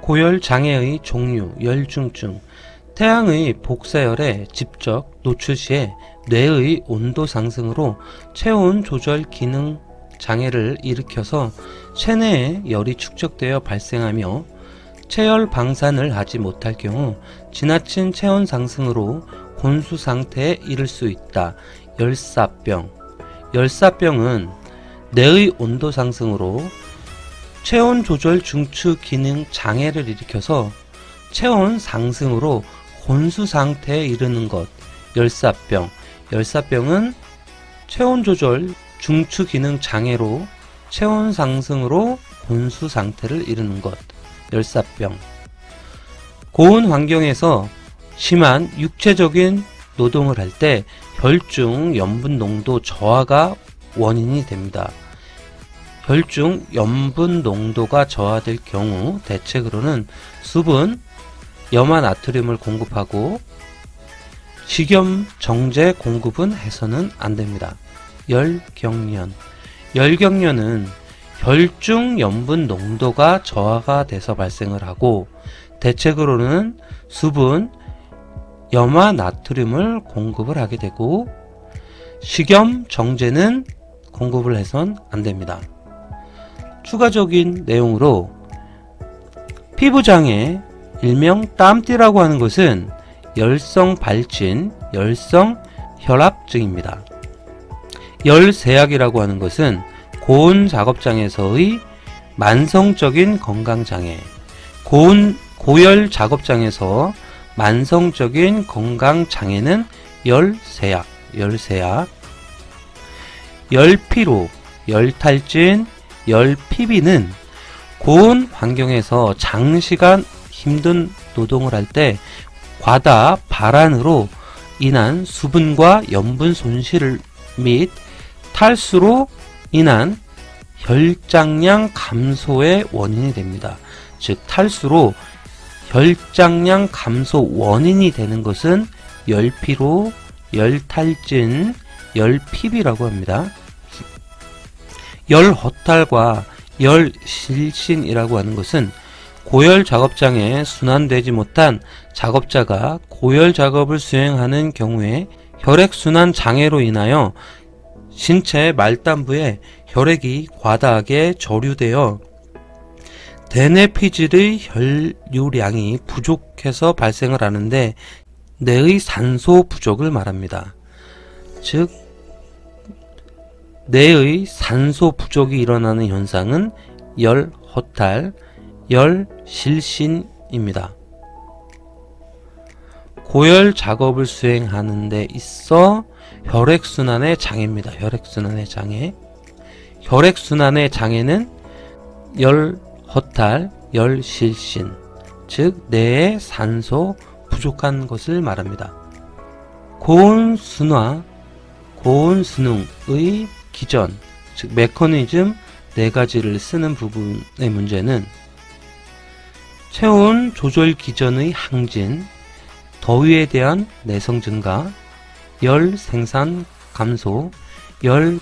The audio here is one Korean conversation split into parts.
고열 장애의 종류, 열중증. 태양의 복사열에 직접 노출 시에 뇌의 온도 상승으로 체온 조절 기능 장애를 일으켜서 체내에 열이 축적되어 발생하며 체열 방산을 하지 못할 경우 지나친 체온 상승으로 곤수 상태에 이를 수 있다. 열사병. 열사병은 뇌의 온도 상승으로 체온 조절 중추 기능 장애를 일으켜서 체온 상승으로 곤수 상태에 이르는 것. 열사병. 열사병은 체온 조절 중추 기능 장애로 체온 상승으로 곤수 상태를 이르는 것. 열사병. 고온 환경에서 심한 육체적인 노동을 할 때 혈중 염분 농도 저하가 원인이 됩니다. 혈중 염분 농도가 저하될 경우 대책으로는 수분, 염화 나트륨을 공급하고 식염 정제 공급은 해서는 안됩니다. 열경련. 열경련은 혈중 염분 농도가 저하가 돼서 발생을 하고 대책으로는 수분, 염화 나트륨을 공급을 하게 되고 식염 정제는 공급을 해선 안됩니다. 추가적인 내용으로 피부장애, 일명 땀띠라고 하는 것은 열성 발진, 열성 혈압증입니다. 열쇠약이라고 하는 것은 고온 작업장에서의 만성적인 건강장애, 고열 작업장에서 만성적인 건강장애는 열쇠약, 열피로, 열탈진, 열피비는 고온 환경에서 장시간 힘든 노동을 할 때 과다 발한으로 인한 수분과 염분 손실 및 탈수로 인한 혈장량 감소의 원인이 됩니다. 즉 탈수로 혈장량 감소 원인이 되는 것은 열피로, 열탈진, 열피비라고 합니다. 열허탈과 열실신이라고 하는 것은 고열 작업장에 순환되지 못한 작업자가 고열 작업을 수행하는 경우에 혈액순환 장애로 인하여 신체 말단부에 혈액이 과다하게 저류되어 대뇌피질의 혈류량이 부족해서 발생을 하는데 뇌의 산소 부족을 말합니다. 즉 뇌의 산소 부족이 일어나는 현상은 열허탈, 열실신입니다. 고열 작업을 수행하는 데 있어 혈액순환의 장애입니다. 혈액순환의 장애. 혈액순환의 장애는 열허탈, 열실신, 즉 뇌의 산소 부족한 것을 말합니다. 고온순화, 고온순응의 기전, 즉 메커니즘 4가지를 쓰는 부분의 문제는 체온 조절 기전의 항진, 더위에 대한 내성 증가, 열 생산 감소, 열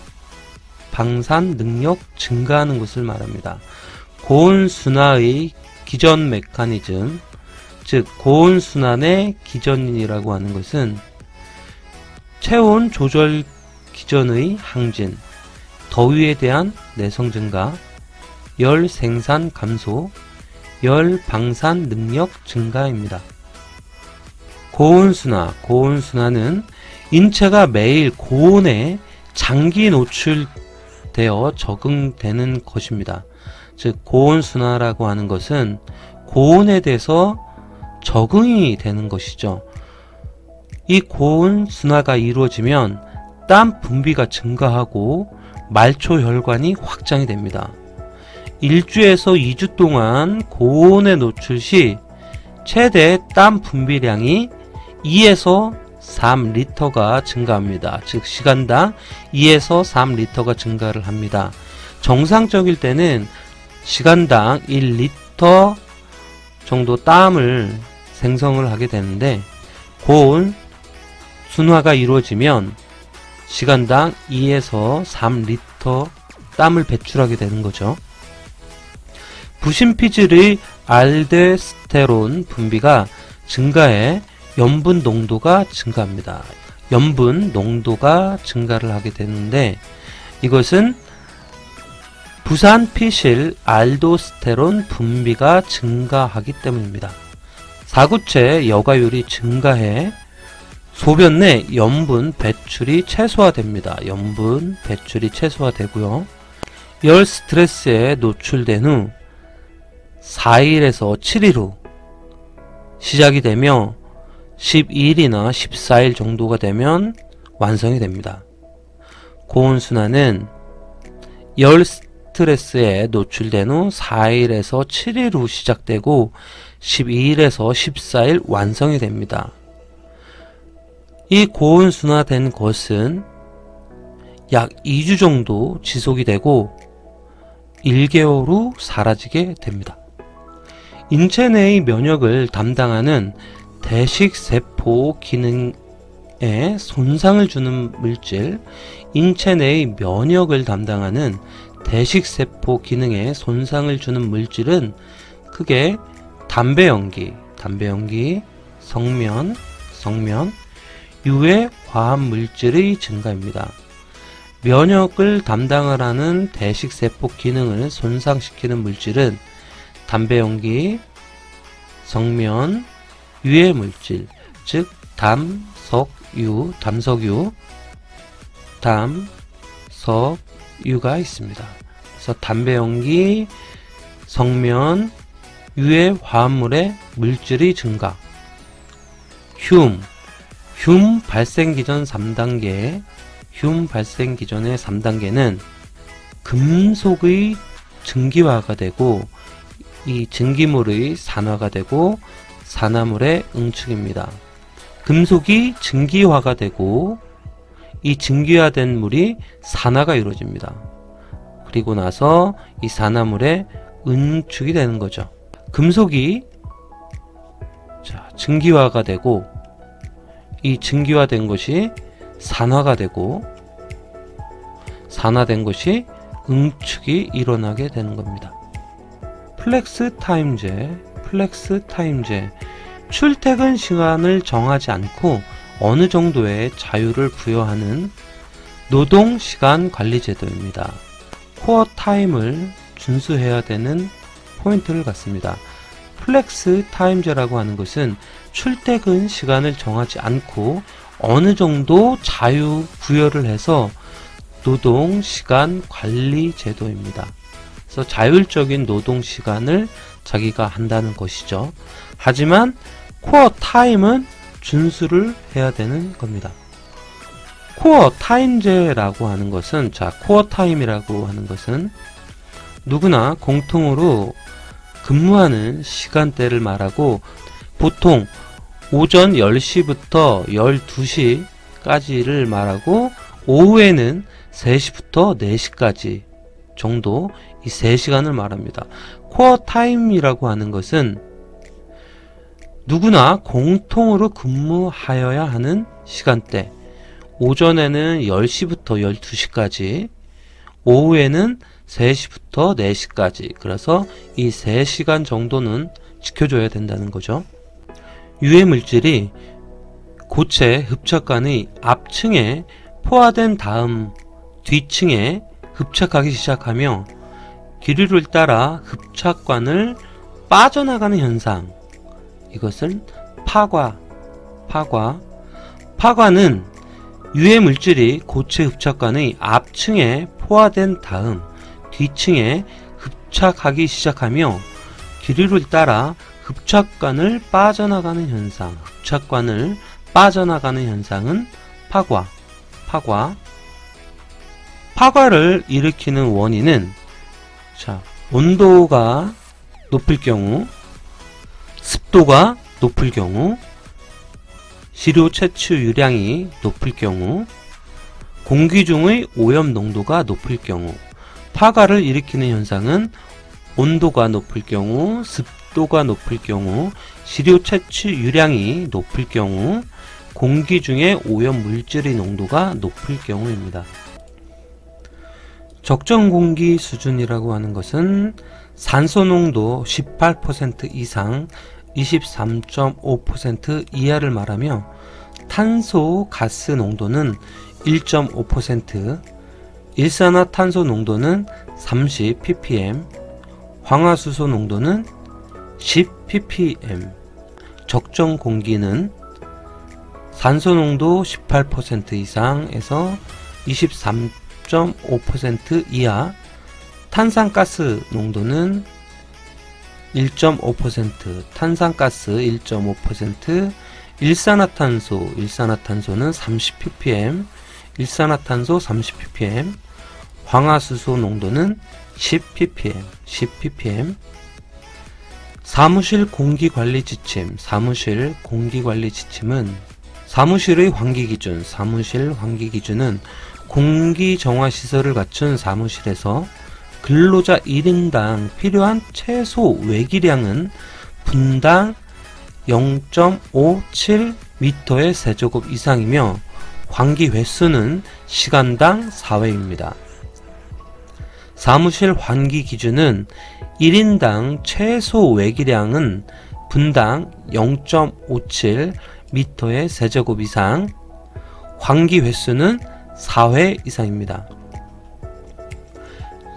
방산 능력 증가하는 것을 말합니다. 고온순화의 기전 메커니즘, 즉 고온순환의 기전이라고 하는 것은 체온 조절 기전의 항진, 더위에 대한 내성 증가, 열 생산 감소, 열 방산 능력 증가입니다. 고온순화, 고온순화는 인체가 매일 고온에 장기 노출되어 적응되는 것입니다. 즉 고온순화라고 하는 것은 고온에 대해서 적응이 되는 것이죠. 이 고온순화가 이루어지면 땀 분비가 증가하고 말초혈관이 확장이 됩니다. 1주에서 2주 동안 고온에 노출 시 최대 땀 분비량이 2에서 3리터가 증가합니다. 즉 시간당 2에서 3리터가 증가를 합니다. 정상적일 때는 시간당 1리터 정도 땀을 생성을 하게 되는데 고온 순화가 이루어지면 시간당 2에서 3리터 땀을 배출하게 되는 거죠. 부신피질의 알데스테론 분비가 증가해 염분 농도가 증가합니다. 염분 농도가 증가를 하게 되는데 이것은 부산피실 알도스테론 분비가 증가하기 때문입니다. 사구체 여과율이 증가해 소변 내 염분 배출이 최소화됩니다. 염분 배출이 최소화되고요. 열 스트레스에 노출된 후 4일에서 7일 후 시작이 되며 12일이나 14일 정도가 되면 완성이 됩니다. 고온순환은 열 스트레스에 노출된 후 4일에서 7일 후 시작되고 12일에서 14일 완성이 됩니다. 이 고온순화된 것은 약 2주 정도 지속이 되고 1개월 후 사라지게 됩니다. 인체 내의 면역을 담당하는 대식세포 기능에 손상을 주는 물질, 인체 내의 면역을 담당하는 대식세포 기능에 손상을 주는 물질은 크게 담배연기, 성면, 유해 화합물질의 증가입니다. 면역을 담당을 하는 대식세포 기능을 손상시키는 물질은 담배연기, 성면, 유해물질, 즉 담석유가 있습니다. 그래서 담배연기, 성면, 유해 화합물의 물질의 증가, 흉 발생 기전 3단계, 흉 발생 기전의 3단계는 금속의 증기화가 되고 이 증기물의 산화가 되고 산화물의 응축입니다. 금속이 증기화가 되고 이 증기화된 물이 산화가 이루어집니다. 그리고 나서 이 산화물의 응축이 되는 거죠. 금속이 증기화가 되고 이 증기화된 것이 산화가 되고 산화된 것이 응축이 일어나게 되는 겁니다. 플렉스 타임제, 출퇴근 시간을 정하지 않고 어느 정도의 자유를 부여하는 노동시간 관리 제도입니다. 코어 타임을 준수해야 되는 포인트를 갖습니다. 플렉스 타임제라고 하는 것은 출퇴근 시간을 정하지 않고 어느 정도 자유 부여를 해서 노동시간 관리 제도입니다. 그래서 자율적인 노동시간을 자기가 한다는 것이죠. 하지만 코어 타임은 준수를 해야 되는 겁니다. 코어 타임제라고 하는 것은, 코어 타임이라고 하는 것은 누구나 공통으로 근무하는 시간대를 말하고 보통 오전 10시부터 12시까지를 말하고 오후에는 3시부터 4시까지 정도 이 3시간을 말합니다. 코어 타임이라고 하는 것은 누구나 공통으로 근무하여야 하는 시간대, 오전에는 10시부터 12시까지, 오후에는 3시부터 4시까지, 그래서 이 3시간 정도는 지켜줘야 된다는 거죠. 유해물질이 고체 흡착관의 앞층에 포화된 다음 뒤층에 흡착하기 시작하며 기류를 따라 흡착관을 빠져나가는 현상, 이것을 파과는 유해물질이 고체 흡착관의 앞층에 포화된 다음 뒤층에 흡착하기 시작하며 기류를 따라 흡착관을 빠져나가는 현상, 흡착관을 빠져나가는 현상은 파과를 일으키는 원인은 온도가 높을 경우, 습도가 높을 경우, 시료 채취 유량이 높을 경우, 공기 중의 오염 농도가 높을 경우, 파과를 일으키는 현상은 온도가 높을 경우, 습도가 높을 경우, 시료 채취 유량이 높을 경우, 공기 중에 오염 물질의 농도가 높을 경우입니다. 적정 공기 수준이라고 하는 것은 산소 농도 18% 이상 23.5% 이하를 말하며 탄소 가스 농도는 1.5%, 일산화탄소 농도는 30 ppm, 황화수소 농도는 10 ppm, 적정 공기는 산소 농도 18% 이상에서 23.5% 이하, 탄산가스 농도는 1.5%, 탄산가스 1.5%, 일산화탄소는 30 ppm, 일산화탄소 30 ppm, 황화수소 농도는 10 ppm. 사무실 공기관리 지침, 은 사무실의 환기기준은 공기정화시설을 갖춘 사무실에서 근로자 1인당 필요한 최소 외기량은 분당 0.57m의 세제곱 이상이며 환기 횟수는 시간당 4회입니다. 사무실 환기 기준은 1인당 최소 외기량은 분당 0.57m의 세제곱 이상, 환기 횟수는 4회 이상입니다.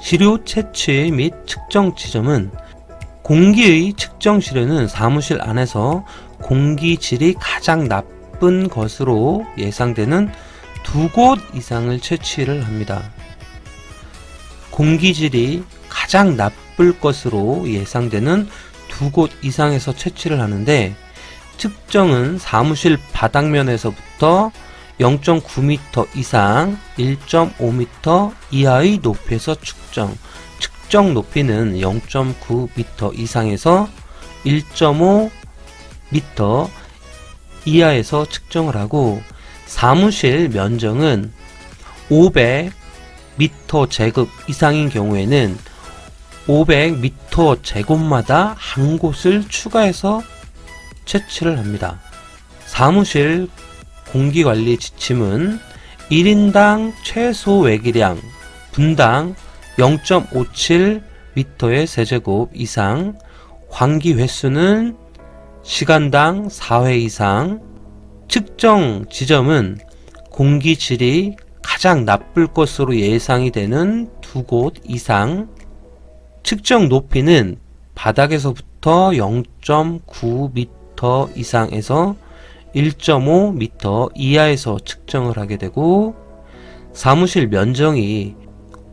시료 채취 및 측정 지점은 공기의 측정 시료는 사무실 안에서 공기질이 가장 나쁜 것으로 예상되는 2곳 이상을 채취를 합니다. 공기질이 가장 나쁠 것으로 예상되는 2곳 이상에서 채취를 하는데, 측정은 사무실 바닥면에서부터 0.9m 이상 1.5m 이하의 높이에서 측정 높이는 0.9m 이상에서 1.5m 이하에서 측정을 하고, 사무실 면적은 500m 제곱 이상인 경우에는 500m 제곱마다 한 곳을 추가해서 채취를 합니다. 사무실 공기관리 지침은 1인당 최소 외기량 분당 0.57m의 세제곱 이상, 환기 횟수는 시간당 4회 이상, 측정 지점은 공기질이 가장 나쁠 것으로 예상이 되는 2곳 이상, 측정 높이는 바닥에서부터 0.9m 이상에서 1.5m 이하에서 측정을 하게 되고, 사무실 면적이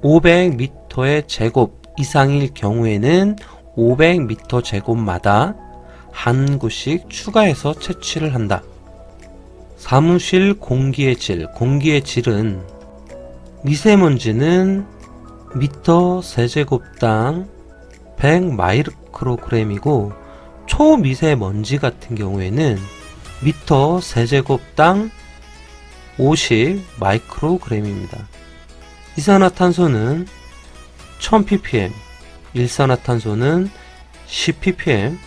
500m의 제곱 이상일 경우에는 500m 제곱마다 한 곳씩 추가해서 채취를 한다. 사무실 공기의 질은 미세먼지는 미터 세제곱당 100 마이크로그램이고, 초미세먼지 같은 경우에는 미터 세제곱당 50 마이크로그램입니다. 이산화탄소는 1000ppm, 일산화탄소는 10ppm,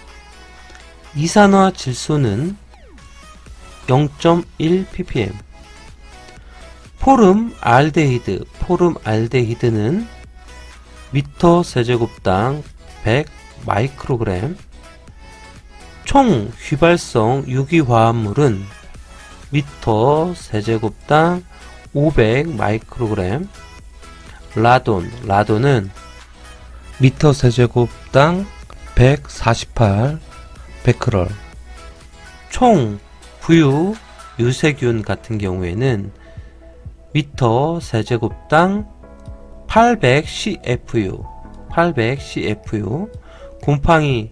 이산화질소는 0.1ppm, 포름알데히드는 미터 세제곱당 100 마이크로그램, 총 휘발성 유기화합물은 미터 세제곱당 500 마이크로그램, 라돈은 미터 세제곱당 148 베크럴, 총 부유 유세균 같은 경우에는 미터 세제곱당 800 CFU, 곰팡이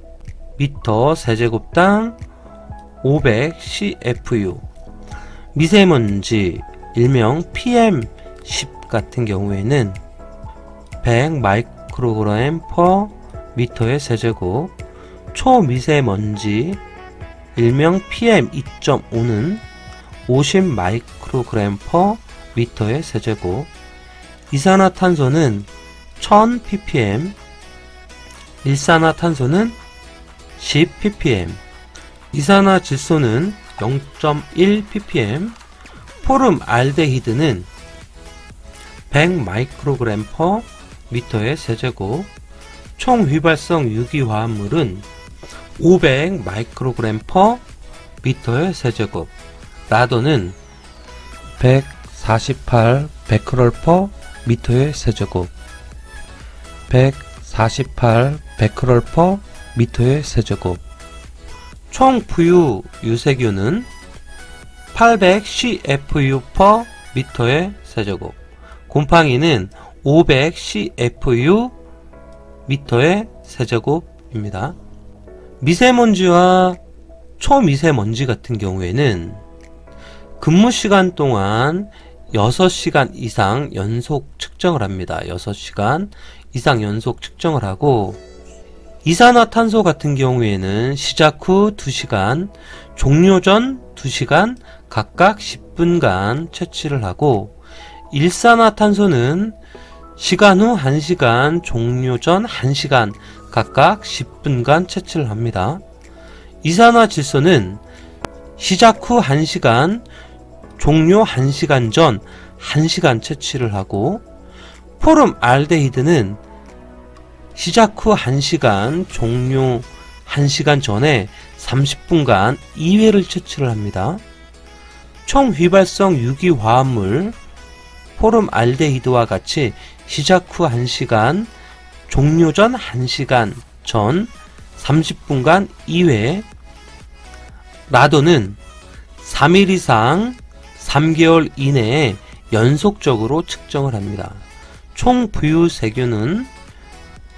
미터 세제곱당 500 CFU, 미세먼지 일명 PM10 같은 경우에는 100 마이크로그램 퍼 미터의 세제곱, 초미세먼지 일명 PM2.5는 50 마이크로그램 퍼 미터의 세제곱, 이산화탄소는 1000 ppm, 일산화탄소는 10 ppm, 이산화질소는 0.1 ppm, 포름알데히드는 100 마이크로그램 퍼 미터의 세제곱. 총 휘발성 유기화합물은 500 마이크로그램 퍼 미터의 세제곱. 라도는 148 베크럴 퍼 미터의 세제곱. 148 베크럴 퍼 미터의 세제곱. 총 부유 유세균은 800 CFU 퍼 미터의 세제곱. 곰팡이는 500 CFU 미터의 세제곱입니다. 미세먼지와 초미세먼지 같은 경우에는 근무 시간 동안 6시간 이상 연속 측정을 합니다. 6시간 이상 연속 측정을 하고, 이산화탄소 같은 경우에는 시작 후 2시간, 종료 전 2시간 각각 10분간 채취를 하고, 일산화탄소는 시간 후 1시간, 종료 전 1시간 각각 10분간 채취를 합니다. 이산화질소는 시작 후 1시간, 종료 1시간 전 1시간 채취를 하고, 포름알데히드는 시작 후 1시간, 종료 1시간 전에 30분간 2회를 채취를 합니다. 총 휘발성 유기화합물 포름알데히드와 같이 시작 후 1시간, 종료 전 1시간 전 30분간 2회. 라도는 3일 이상 3개월 이내에 연속적으로 측정을 합니다. 총 부유 세균은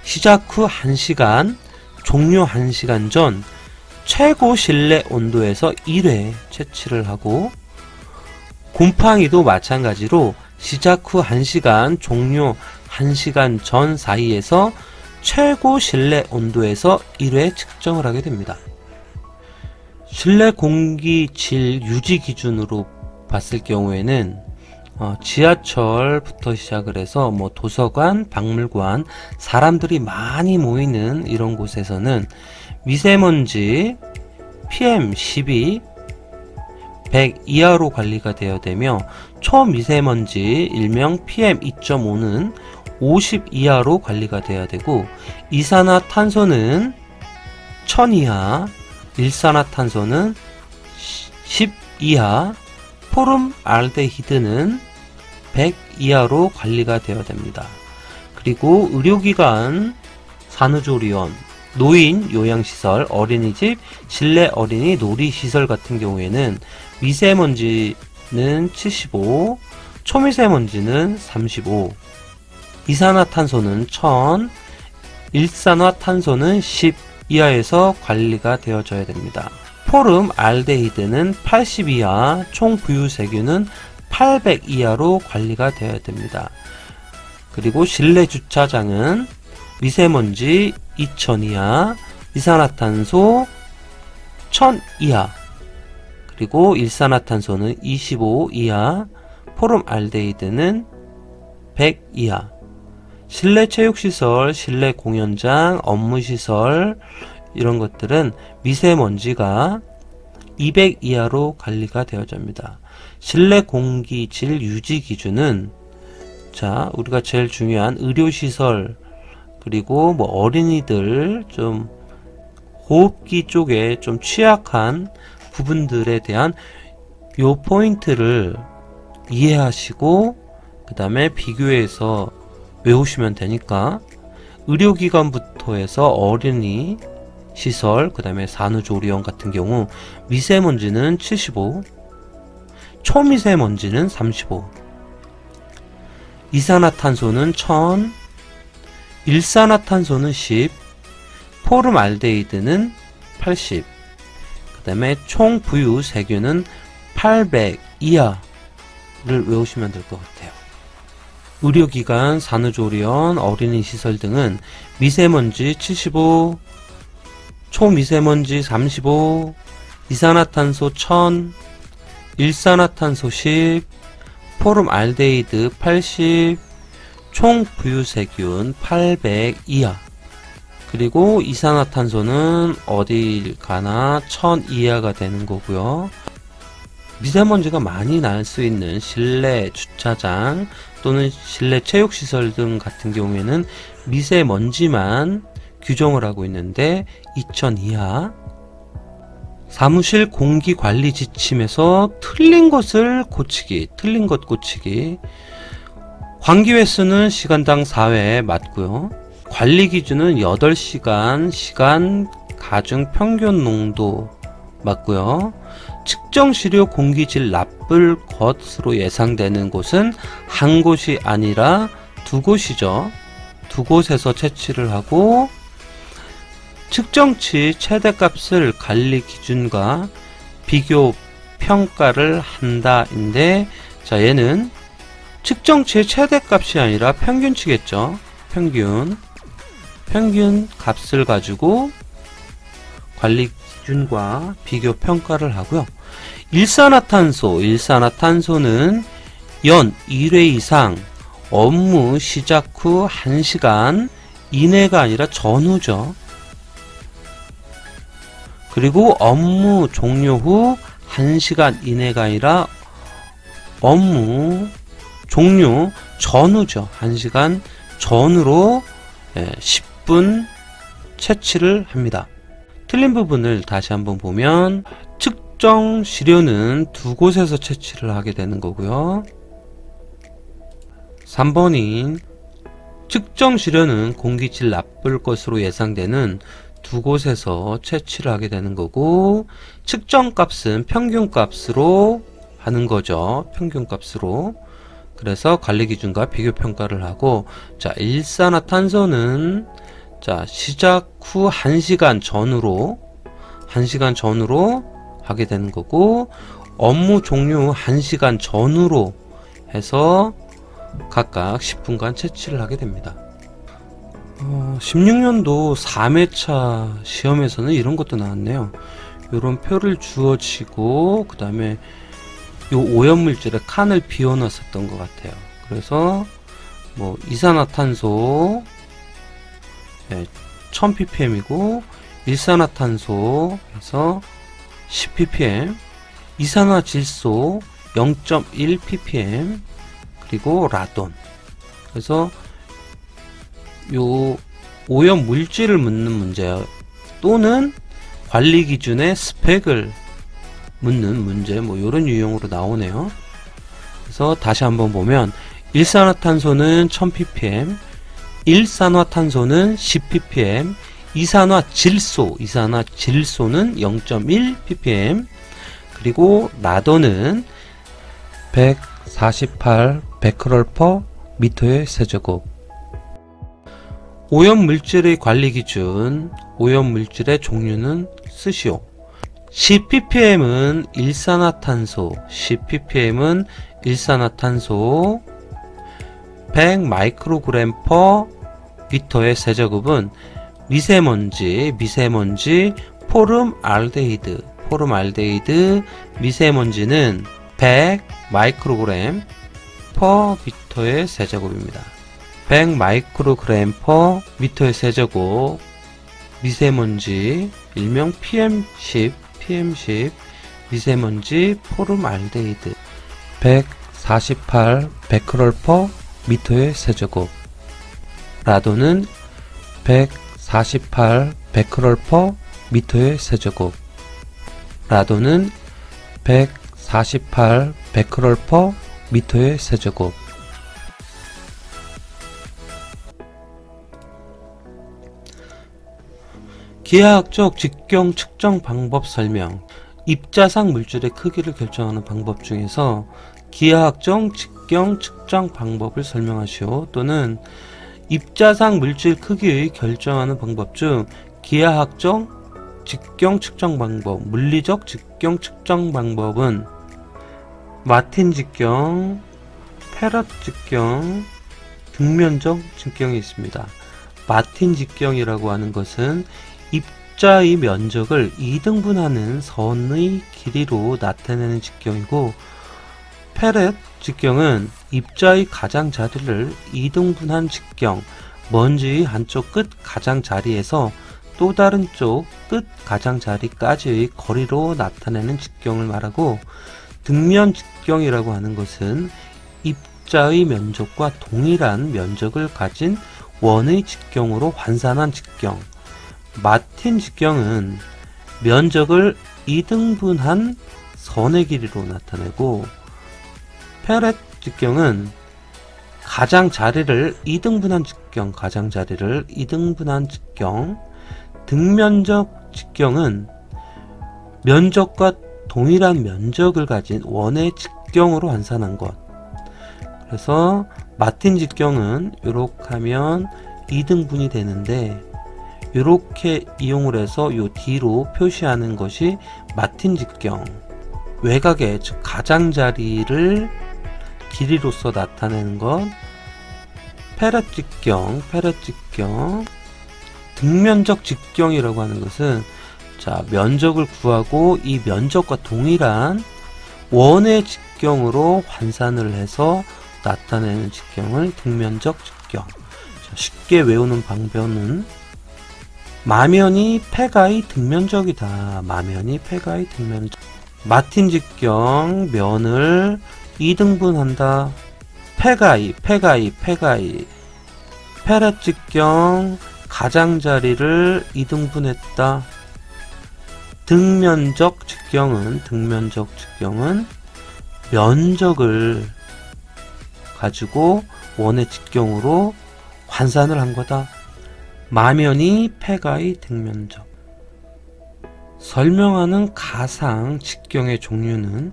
시작 후 1시간, 종료 1시간 전 최고 실내 온도에서 1회 채취를 하고, 곰팡이도 마찬가지로 시작 후 1시간, 종료 1시간 전 사이에서 최고 실내 온도에서 1회 측정을 하게 됩니다. 실내 공기 질 유지 기준으로 봤을 경우에는 지하철부터 시작을 해서 도서관, 박물관, 사람들이 많이 모이는 이런 곳에서는 미세먼지 PM12 100 이하로 관리가 되어야 되며, 초미세먼지 일명 PM2.5는 50 이하로 관리가 되어야 되고, 이산화탄소는 1000 이하, 일산화탄소는 10 이하, 포름알데히드는 100 이하로 관리가 되어야 됩니다. 그리고 의료기관, 산후조리원, 노인 요양시설, 어린이집, 실내 어린이 놀이시설 같은 경우에는 미세먼지는 75, 초미세먼지는 35, 이산화탄소는 1000, 일산화탄소는 10 이하에서 관리가 되어져야 됩니다. 포름알데히드는 80 이하, 총 부유 세균은 800 이하로 관리가 되어야 됩니다. 그리고 실내 주차장은 미세먼지 2000 이하, 이산화탄소 1000 이하, 그리고 일산화탄소는 25 이하, 포름알데히드는 100 이하. 실내 체육시설, 실내 공연장, 업무시설 이런 것들은 미세먼지가 200 이하로 관리가 되어집니다. 실내 공기질 유지 기준은 우리가 제일 중요한 의료시설, 그리고 어린이들, 좀 호흡기 쪽에 좀 취약한 부분들에 대한 요 포인트를 이해하시고 그 다음에 비교해서 외우시면 되니까, 의료기관부터 해서 어린이 시설, 그 다음에 산후조리원 같은 경우 미세먼지는 75, 초미세먼지는 35, 이산화탄소는 1000, 일산화탄소는 10, 포름알데히드는 80, 그 다음에 총 부유 세균은 800 이하를 외우시면 될 것 같아요. 의료기관, 산후조리원, 어린이시설 등은 미세먼지 75, 초미세먼지 35, 이산화탄소 1000, 일산화탄소 10, 포름알데히드 80, 총 부유세균 800 이하. 그리고 이산화탄소는 어딜 가나 1000 이하가 되는 거고요. 미세먼지가 많이 날 수 있는 실내 주차장, 또는 실내 체육시설 등 같은 경우에는 미세먼지만 규정을 하고 있는데 2000 이하. 사무실 공기관리 지침에서 틀린 것을 고치기, 틀린 것 고치기. 환기 횟수는 시간당 4회 맞고요. 관리 기준은 8시간 시간 가중 평균 농도 맞고요. 측정 시료 공기질 나쁠 것으로 예상되는 곳은 한 곳이 아니라 두 곳이죠. 두 곳에서 채취를 하고, 측정치 최대값을 관리 기준과 비교 평가를 한다인데, 자, 얘는 측정치의 최대값이 아니라 평균치겠죠. 평균 값을 가지고 관리 기준과 비교 평가를 하고요. 일산화탄소는 연 1회 이상 업무 시작 후 1시간 이내가 아니라 전후죠. 그리고 업무 종료 후 1시간 이내가 아니라 업무 종료 전후죠. 1시간 전후로 10분 채취를 합니다. 틀린 부분을 다시 한번 보면, 측정 시료는 두 곳에서 채취를 하게 되는 거고요. 3번인 측정 시료는 공기질 나쁠 것으로 예상되는 두 곳에서 채취를 하게 되는 거고, 측정 값은 평균 값으로 하는 거죠. 평균 값으로. 그래서 관리 기준과 비교 평가를 하고, 자, 일산화탄소는 자, 시작 후 1시간 전후로 하게 되는 거고, 업무 종료 후 1시간 전후로 해서 각각 10분간 채취를 하게 됩니다. 16년도 3회차 시험에서는 이런 것도 나왔네요. 요런 표를 주어지고, 그 다음에 요 오염물질에 칸을 비워 놨었던 것 같아요. 그래서 뭐 이산화탄소 1000ppm이고, 일산화탄소 해서 10ppm, 이산화질소 0.1ppm, 그리고 라돈. 그래서 요 오염 물질을 묻는 문제요, 또는 관리 기준의 스펙을 묻는 문제, 뭐 요런 유형으로 나오네요. 그래서 다시 한번 보면, 일산화탄소는 1000ppm, 일산화탄소는 10ppm, 이산화질소는 0.1ppm, 그리고 라돈은 148 베크럴/m의 세제곱. 오염물질의 관리 기준, 오염물질의 종류는 쓰시오. 10ppm은 일산화탄소, 100 마이크로그램/m의 세제곱은 미세먼지, 포름알데히드, 미세먼지는 100 마이크로그램/m의 세제곱입니다. 100 마이크로그램/m의 세제곱, 미세먼지, 일명 PM10, 미세먼지 포름알데히드 148 베크럴/m의 세제곱. 라돈은 148 베크럴/m의 세제곱. 라돈은 148 베크럴/m의 세제곱. 기하학적 직경 측정 방법 설명. 입자상 물질의 크기를 결정하는 방법 중에서 기하학적 직경 측정 방법을 설명하시오, 또는 입자상 물질 크기의 결정하는 방법 중 기하학적 직경 측정 방법, 물리적 직경 측정 방법은 마틴 직경, 페럿 직경, 등면적 직경이 있습니다. 마틴 직경이라고 하는 것은 입자의 면적을 2등분하는 선의 길이로 나타내는 직경이고, 페렛 직경은 입자의 가장자리를 2등분한 직경, 먼지의 한쪽 끝 가장자리에서 또 다른 쪽 끝 가장자리까지의 거리로 나타내는 직경을 말하고, 등면 직경이라고 하는 것은 입자의 면적과 동일한 면적을 가진 원의 직경으로 환산한 직경. 마틴 직경은 면적을 2등분한 선의 길이로 나타내고, 페렛 직경은 가장자리를 2등분한 직경, 등면적 직경은 면적과 동일한 면적을 가진 원의 직경으로 환산한 것. 그래서 마틴 직경은 이렇게 하면 2등분이 되는데, 이렇게 이용을 해서 요 D로 표시하는 것이 마틴 직경. 외곽의 즉 가장자리를 길이로서 나타내는 것. 페렛 직경. 등면적 직경이라고 하는 것은, 자, 면적을 구하고 이 면적과 동일한 원의 직경으로 환산을 해서 나타내는 직경을 등면적 직경. 자, 쉽게 외우는 방법은 마면이 패가의 등면적이다. 마틴 직경 면을 2등분한다. 패가의. 페렛 직경 가장자리를 2등분했다. 등면적 직경은 면적을 가지고 원의 직경으로 환산을 한 거다. 마면이 패가의 등면적. 설명하는 가상 직경의 종류는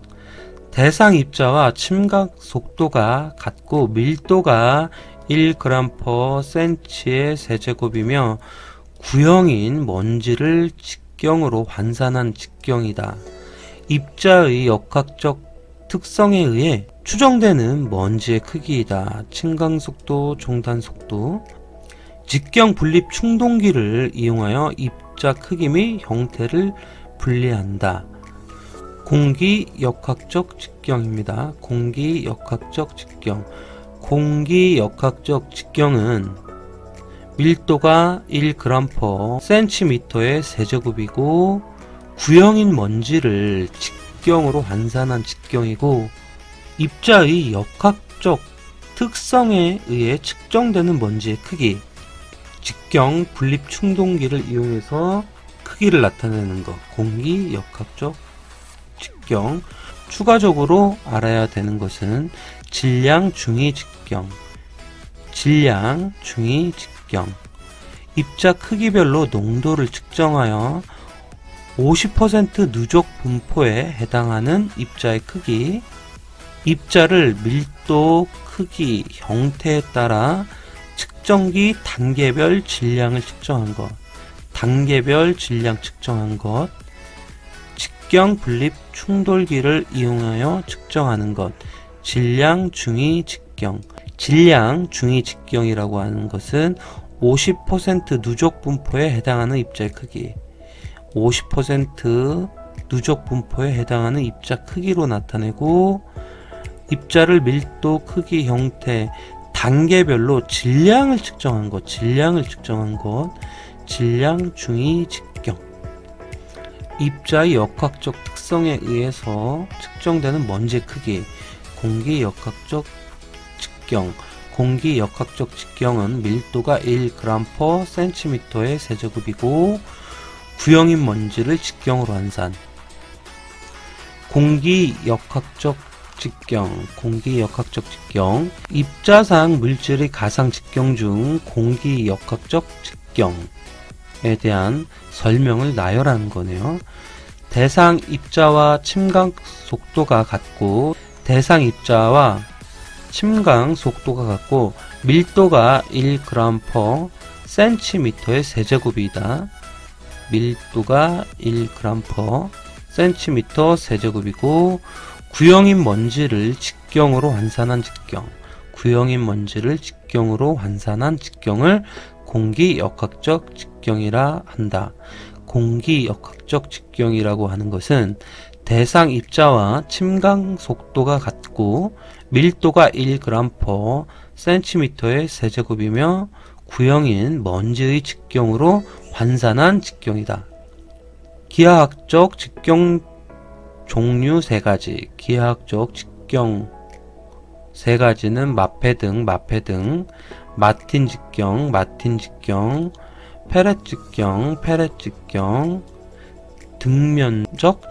대상 입자와 침각 속도가 같고 밀도가 1g/cm의 세제곱이며 구형인 먼지를 직경으로 환산한 직경이다. 입자의 역학적 특성에 의해 추정되는 먼지의 크기이다. 침각 속도, 종단 속도. 직경 분립 충동기를 이용하여 입자 크기 및 형태를 분리한다. 공기 역학적 직경입니다. 공기 역학적 직경은 밀도가 1g/cm의 세제곱이고 구형인 먼지를 직경으로 환산한 직경이고, 입자의 역학적 특성에 의해 측정되는 먼지의 크기, 직경 분립 충동기를 이용해서 크기를 나타내는 것. 공기 역학적 직경. 추가적으로 알아야 되는 것은 질량 중위 직경. 입자 크기별로 농도를 측정하여 50% 누적 분포에 해당하는 입자의 크기. 입자를 밀도, 크기, 형태에 따라 측정기 단계별 질량을 측정한 것. 직경 분립 충돌기를 이용하여 측정하는 것. 질량 중위 직경이라고 하는 것은 50% 누적 분포에 해당하는 입자의 크기. 50% 누적 분포에 해당하는 입자 크기로 나타내고, 입자를 밀도, 크기, 형태, 단계별로 질량을 측정한 것. 질량 중위 직경. 입자의 역학적 특성에 의해서 측정되는 먼지의 크기. 공기 역학적 직경은 밀도가 1g/cm의 세제곱이고 구형인 먼지를 직경으로 환산. 공기 역학적 직경. 입자상 물질의 가상 직경 중 공기 역학적 직경에 대한 설명을 나열하는 거네요. 대상 입자와 침각 속도가 같고, 밀도가 1g/cm의 세제곱이다. 밀도가 1g/cm 세제곱이고 구형인 먼지를 직경으로 환산한 직경을 공기 역학적 직경이라 한다. 공기 역학적 직경이라고 하는 것은 대상 입자와 침각 속도가 같고 밀도가 1g/cm의 세제곱이며 구형인 먼지의 직경으로 환산한 직경이다. 기하학적 직경 종류 3가지. 기하학적 직경 세 가지는 마패등, 마틴 직경, 페렛 직경, 등면적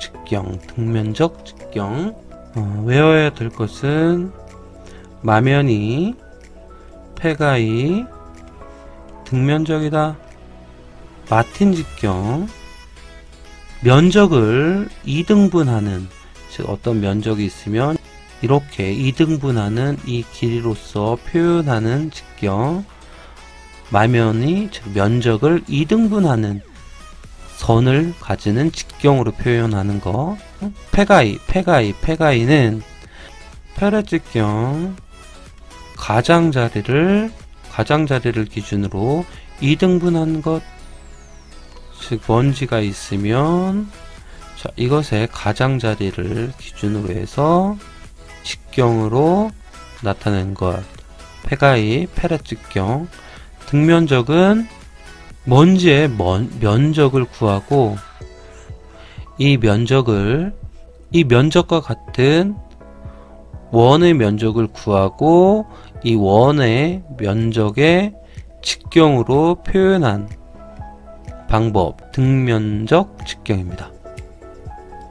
직경. 외워야 될 것은 마면이 폐가이 등면적이다. 마틴 직경, 면적을 2등분하는, 즉 어떤 면적이 있으면 이렇게 2등분하는 이 길이로서 표현하는 직경. 마면이 즉 면적을 2등분하는 선을 가지는 직경으로 표현하는 거. 폐가이는 페렛 직경, 가장자리를 기준으로 2등분하는 것, 즉 먼지가 있으면 자, 이것의 가장자리를 기준으로 해서 직경으로 나타낸 것. 페렛 직경. 등면적은 먼지의 면적을 구하고 이 면적과 같은 원의 면적을 구하고 이 원의 면적의 직경으로 표현한 방법, 등면적 직경입니다.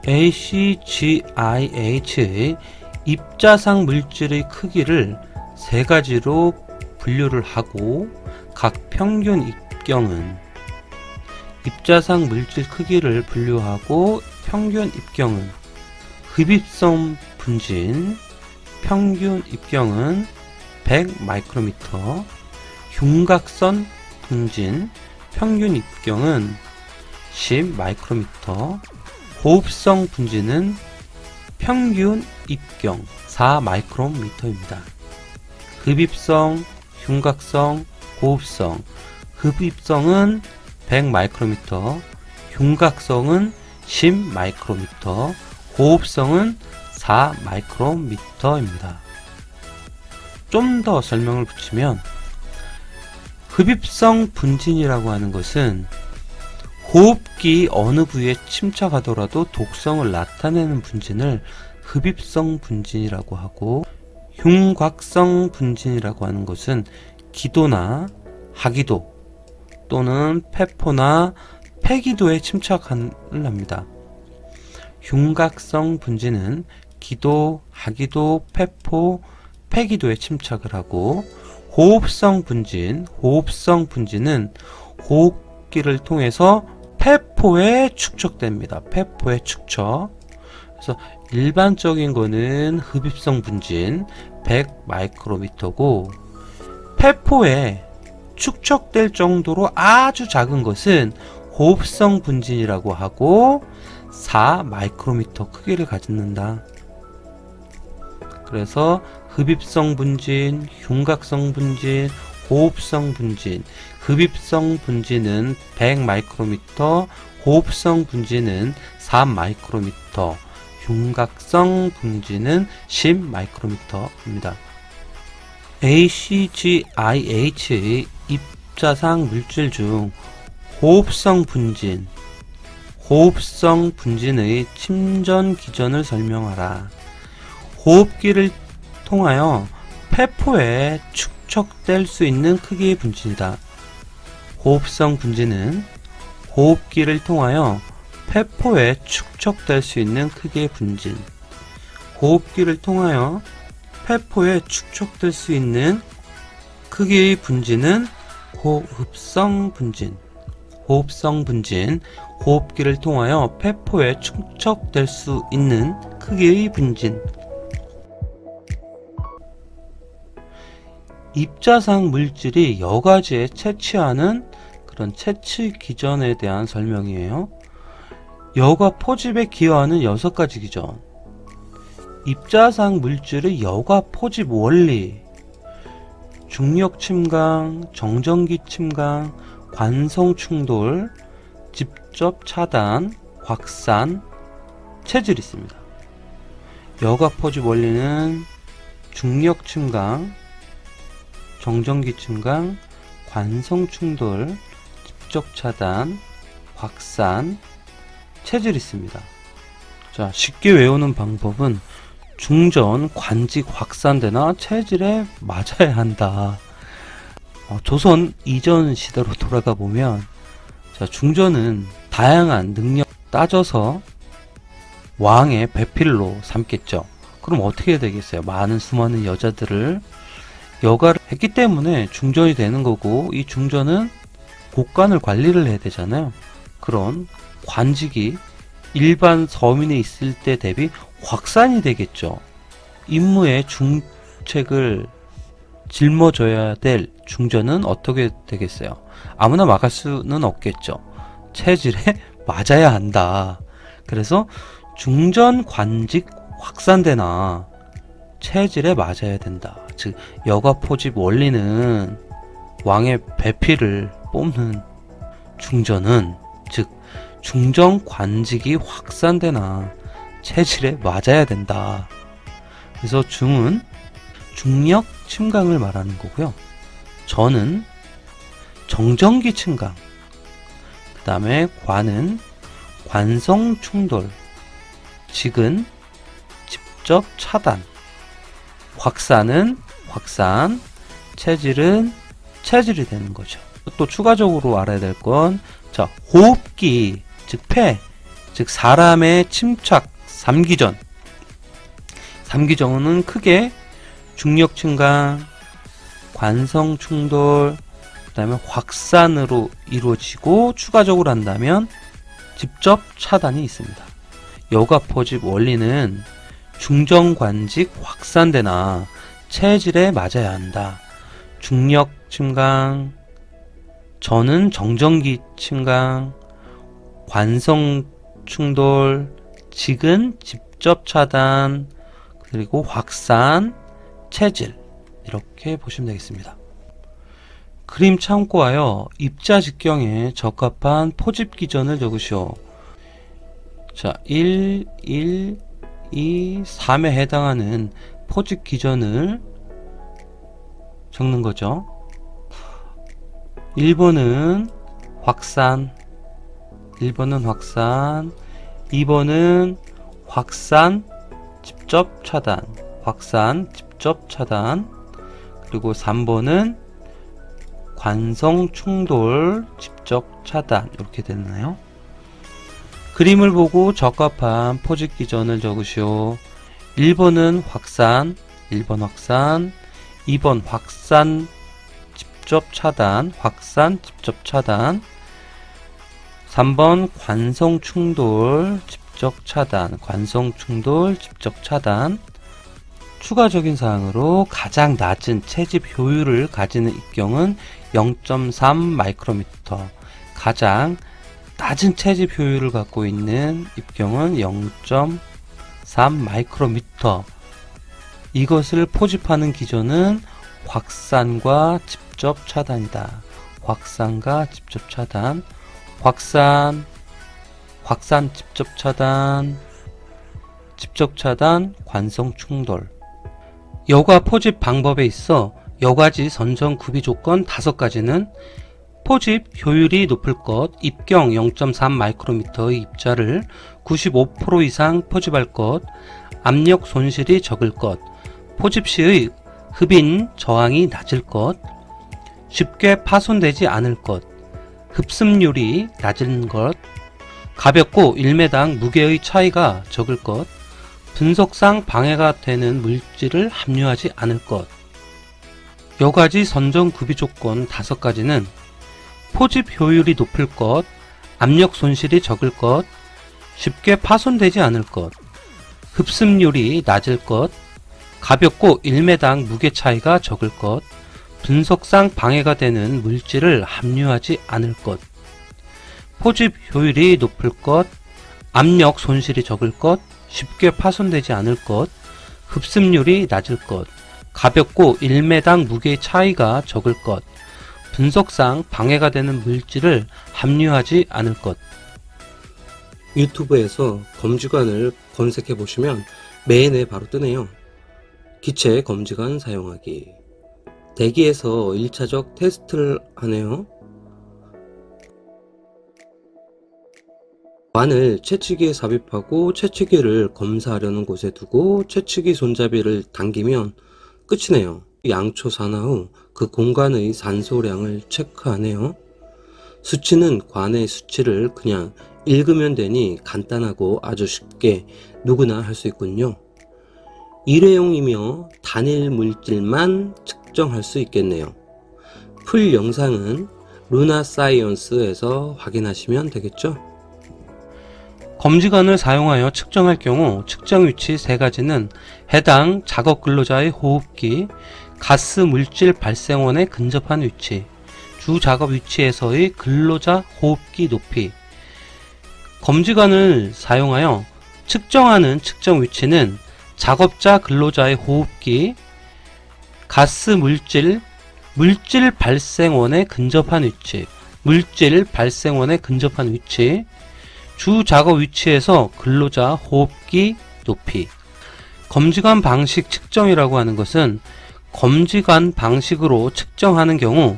ACGIH의 입자상 물질의 크기를 세 가지로 분류를 하고 각 평균 입경은 입자상 물질 크기를 분류하고 평균 입경은 흡입성 분진, 평균 입경은 100 마이크로미터, 흉곽선 분진, 평균 입경은 10 마이크로미터, 호흡성 분진은 평균 입경 4 마이크로미터입니다. 흡입성, 흉곽성, 호흡성. 흡입성은 100 마이크로미터, 흉곽성은 10 마이크로미터, 호흡성은 4 마이크로미터입니다. 좀 더 설명을 붙이면 흡입성 분진이라고 하는 것은 호흡기 어느 부위에 침착하더라도 독성을 나타내는 분진을 흡입성 분진이라고 하고, 흉곽성 분진이라고 하는 것은 기도나 하기도 또는 폐포나 폐기도에 침착을 합니다. 흉곽성 분진은 기도, 하기도, 폐포, 폐기도에 침착을 하고, 호흡성 분진은 호흡기를 통해서 폐포에 축적됩니다. 폐포에 축적. 그래서 일반적인 거는 흡입성 분진 100 마이크로미터고, 폐포에 축적될 정도로 아주 작은 것은 호흡성 분진이라고 하고 4 마이크로미터 크기를 가진다. 그래서 흡입성 분진, 흉곽성 분진, 호흡성 분진. 흡입성 분진은 100 마이크로미터, 호흡성 분진은 4 마이크로미터, 흉곽성 분진은 10 마이크로미터입니다. ACGIH의 입자상 물질 중 호흡성 분진의 침전 기전을 설명하라. 호흡기를 통하여 폐포에 축적될 수 있는 크기의 분진이다. 호흡성 분진은 호흡기를 통하여 폐포에 축적될 수 있는 크기의 분진. 호흡기를 통하여 폐포에 축적될 수 있는 크기의 분진은 호흡성 분진. 호흡기를 통하여 폐포에 축적될 수 있는 크기의 분진. 입자상 물질이 여가지에 채취하는 그런 채취 기전에 대한 설명이에요. 여가 포집에 기여하는 6가지 기전. 입자상 물질의 여가 포집 원리. 중력 침강, 정전기 침강, 관성 충돌, 직접 차단, 확산, 체질이 있습니다. 여가 포집 원리는 중력 침강, 정전기 침강, 관성 충돌, 직접 차단, 확산, 체질이 있습니다. 자, 쉽게 외우는 방법은 중전 관직 확산되나 체질에 맞아야 한다. 조선 이전 시대로 돌아가 보면 자, 중전은 다양한 능력 따져서 왕의 배필로 삼겠죠. 그럼 어떻게 되겠어요? 많은 수많은 여자들을 여가를 했기 때문에 중전이 되는 거고, 이 중전은 곳간을 관리를 해야 되잖아요. 그런 관직이 일반 서민에 있을 때 대비 확산이 되겠죠. 임무의 중책을 짊어져야 될 중전은 어떻게 되겠어요? 아무나 막을 수는 없겠죠. 체질에 맞아야 한다. 그래서 중전 관직 확산되나 체질에 맞아야 된다. 즉 여가 포집 원리는 왕의 배필을 뽑는 중전은, 즉 중전 관직이 확산되나 체질에 맞아야 된다. 그래서 중은 중력 침강을 말하는 거고요. 전은 정전기 침강, 그 다음에 관은 관성 충돌, 직은 직접 차단, 확산은 확산, 체질은 체질이 되는 거죠. 또 추가적으로 알아야 될 건, 자, 호흡기, 즉 폐, 즉 사람의 침착, 삼기전. 삼기전은 크게 중력 침강, 관성 충돌, 그 다음에 확산으로 이루어지고, 추가적으로 한다면 직접 차단이 있습니다. 여가 포집 원리는 중정관직 확산되나 체질에 맞아야 한다. 중력 침강, 전은 정전기 침강, 관성 충돌, 직은 직접 차단, 그리고 확산, 체질, 이렇게 보시면 되겠습니다. 그림 참고하여 입자 직경에 적합한 포집 기전을 적으시오. 자, 1, 1, 2, 3에 해당하는 포집 기전을 적는 거죠. 1번은 확산, 1번은 확산, 2번은 확산, 직접 차단, 확산, 직접 차단, 그리고 3번은 관성 충돌, 직접 차단, 이렇게 되나요? 그림을 보고 적합한 포집 기전을 적으시오. 1번은 확산, 1번 확산, 2번 확산, 직접 차단, 확산, 직접 차단, 3번 관성 충돌, 직접 차단, 관성 충돌, 직접 차단. 추가적인 사항으로 가장 낮은 채집 효율을 가지는 입경은 0.3 마이크로미터, 가장 낮은 채집 효율을 갖고 있는 입경은 0.3 마이크로미터. 이것을 포집하는 기전은 확산과 직접 차단이다. 확산과 직접 차단, 확산, 확산 직접 차단, 직접 차단, 관성 충돌. 여가 포집 방법에 있어 여가지 선정 구비 조건 5가지는 포집 효율이 높을 것, 입경 0.3 마이크로미터의 입자를 95% 이상 포집할 것, 압력 손실이 적을 것, 포집 시의 흡인 저항이 낮을 것, 쉽게 파손되지 않을 것, 흡습률이 낮은 것, 가볍고 1m당 무게의 차이가 적을 것, 분석상 방해가 되는 물질을 함유하지 않을 것. 여가지 선정 구비 조건 5가지는 포집 효율이 높을 것, 압력 손실이 적을 것, 쉽게 파손되지 않을 것, 흡습률이 낮을 것, 가볍고 1m당 무게 차이가 적을 것, 분석상 방해가 되는 물질을 함유하지 않을 것. 포집 효율이 높을 것, 압력 손실이 적을 것, 쉽게 파손되지 않을 것, 흡습률이 낮을 것, 가볍고 1m당 무게 차이가 적을 것, 분석상 방해가 되는 물질을 함유하지 않을 것. 유튜브에서 검지관을 검색해 보시면 메인에 바로 뜨네요. 기체 검지관 사용하기. 대기에서 1차적 테스트를 하네요. 관을 채취기에 삽입하고 채취기를 검사하려는 곳에 두고 채취기 손잡이를 당기면 끝이네요. 양초 산화 후 그 공간의 산소량을 체크하네요. 수치는 관의 수치를 그냥 읽으면 되니 간단하고 아주 쉽게 누구나 할 수 있군요. 일회용이며 단일 물질만 측정할 수 있겠네요. 풀 영상은 루나사이언스에서 확인하시면 되겠죠. 검지관을 사용하여 측정할 경우 측정 위치 3가지는 해당 작업 근로자의 호흡기, 가스 물질 발생원에 근접한 위치, 주 작업 위치에서의 근로자 호흡기 높이. 검지관을 사용하여 측정하는 측정 위치는 작업자 근로자의 호흡기, 가스 물질 발생원에 근접한 위치, 주 작업 위치에서 근로자 호흡기 높이. 검지관 방식 측정이라고 하는 것은 검지관 방식으로 측정하는 경우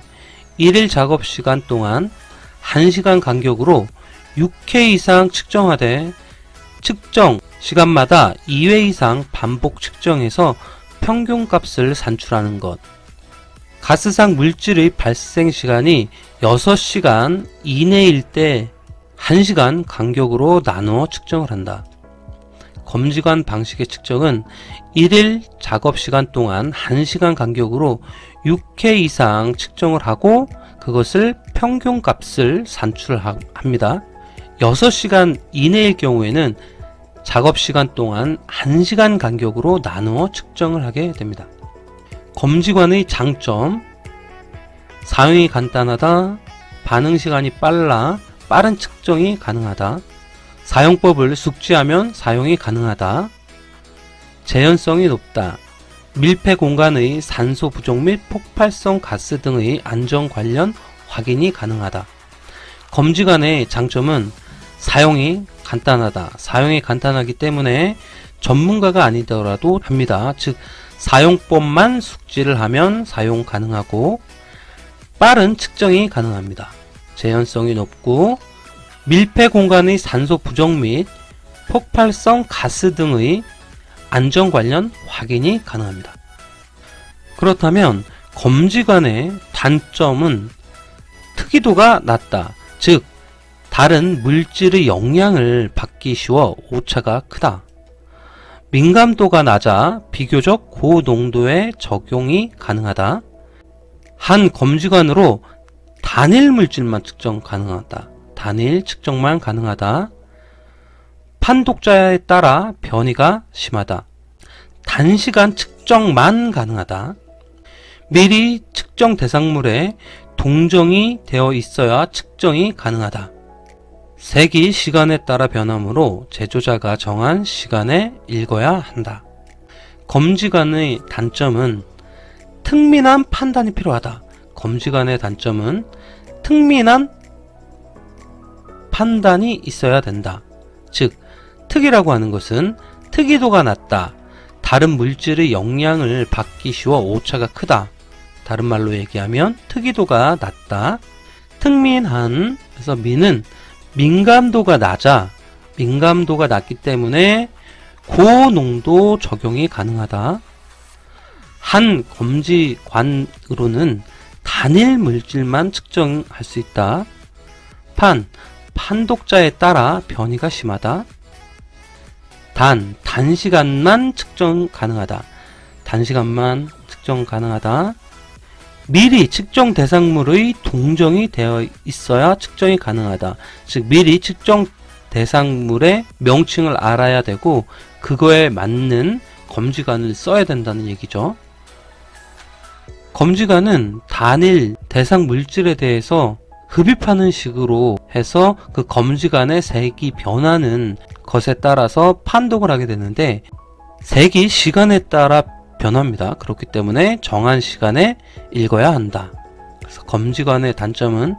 1일 작업 시간 동안 1시간 간격으로 6회 이상 측정하되 측정 시간마다 2회 이상 반복 측정해서 평균값을 산출하는 것. 가스상 물질의 발생 시간이 6시간 이내일 때 1시간 간격으로 나누어 측정을 한다. 검지관 방식의 측정은 1일 작업시간 동안 1시간 간격으로 6회 이상 측정을 하고 그것을 평균값을 산출합니다. 6시간 이내일 경우에는 작업시간 동안 1시간 간격으로 나누어 측정을 하게 됩니다. 검지관의 장점: 사용이 간단하다, 반응시간이 빨라, 빠른 측정이 가능하다, 사용법을 숙지하면 사용이 가능하다, 재현성이 높다, 밀폐 공간의 산소 부족 및 폭발성 가스 등의 안전 관련 확인이 가능하다. 검지관의 장점은 사용이 간단하다. 사용이 간단하기 때문에 전문가가 아니더라도 합니다. 즉 사용법만 숙지를 하면 사용 가능하고 빠른 측정이 가능합니다. 재현성이 높고 밀폐 공간의 산소 부족 및 폭발성 가스 등의 안전 관련 확인이 가능합니다. 그렇다면 검지관의 단점은 특이도가 낮다. 즉 다른 물질의 영향을 받기 쉬워 오차가 크다. 민감도가 낮아 비교적 고농도의 적용이 가능하다. 한 검지관으로 단일 물질만 측정 가능하다. 단일 측정만 가능하다. 판독자에 따라 변이가 심하다. 단시간 측정만 가능하다. 미리 측정 대상물에 동정이 되어 있어야 측정이 가능하다. 세기 시간에 따라 변하므로 제조자가 정한 시간에 읽어야 한다. 검지관의 단점은 특민한 판단이 필요하다. 검지관의 단점은 특민한 판단이 있어야 된다. 즉 특이라고 하는 것은 특이도가 낮다. 다른 물질의 영향을 받기 쉬워 오차가 크다. 다른 말로 얘기하면 특이도가 낮다. 특민한, 그래서 민은 민감도가 낮아. 민감도가 낮기 때문에 고농도 적용이 가능하다. 한 검지관으로는 단일 물질만 측정할 수 있다. 판독자에 따라 변이가 심하다. 단시간만 측정 가능하다. 단시간만 측정 가능하다. 미리 측정 대상물의 동정이 되어 있어야 측정이 가능하다. 즉 미리 측정 대상물의 명칭을 알아야 되고 그거에 맞는 검지관을 써야 된다는 얘기죠. 검지관은 단일 대상 물질에 대해서 흡입하는 식으로 해서 그 검지관의 색이 변하는 것에 따라서 판독을 하게 되는데 색이 시간에 따라 변합니다. 그렇기 때문에 정한 시간에 읽어야 한다. 그래서 검지관의 단점은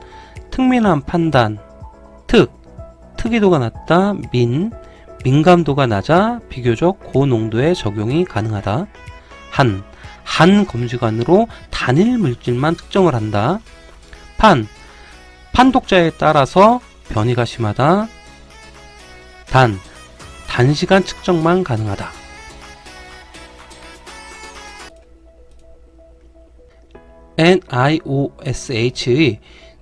특민한 판단, 특이도가 낮다, 민감도가 낮아 비교적 고농도의 적용이 가능하다. 한 검지관으로 단일 물질만 측정을 한다. 판독자에 따라서 변이가 심하다. 단, 단시간 측정만 가능하다. NIOSH의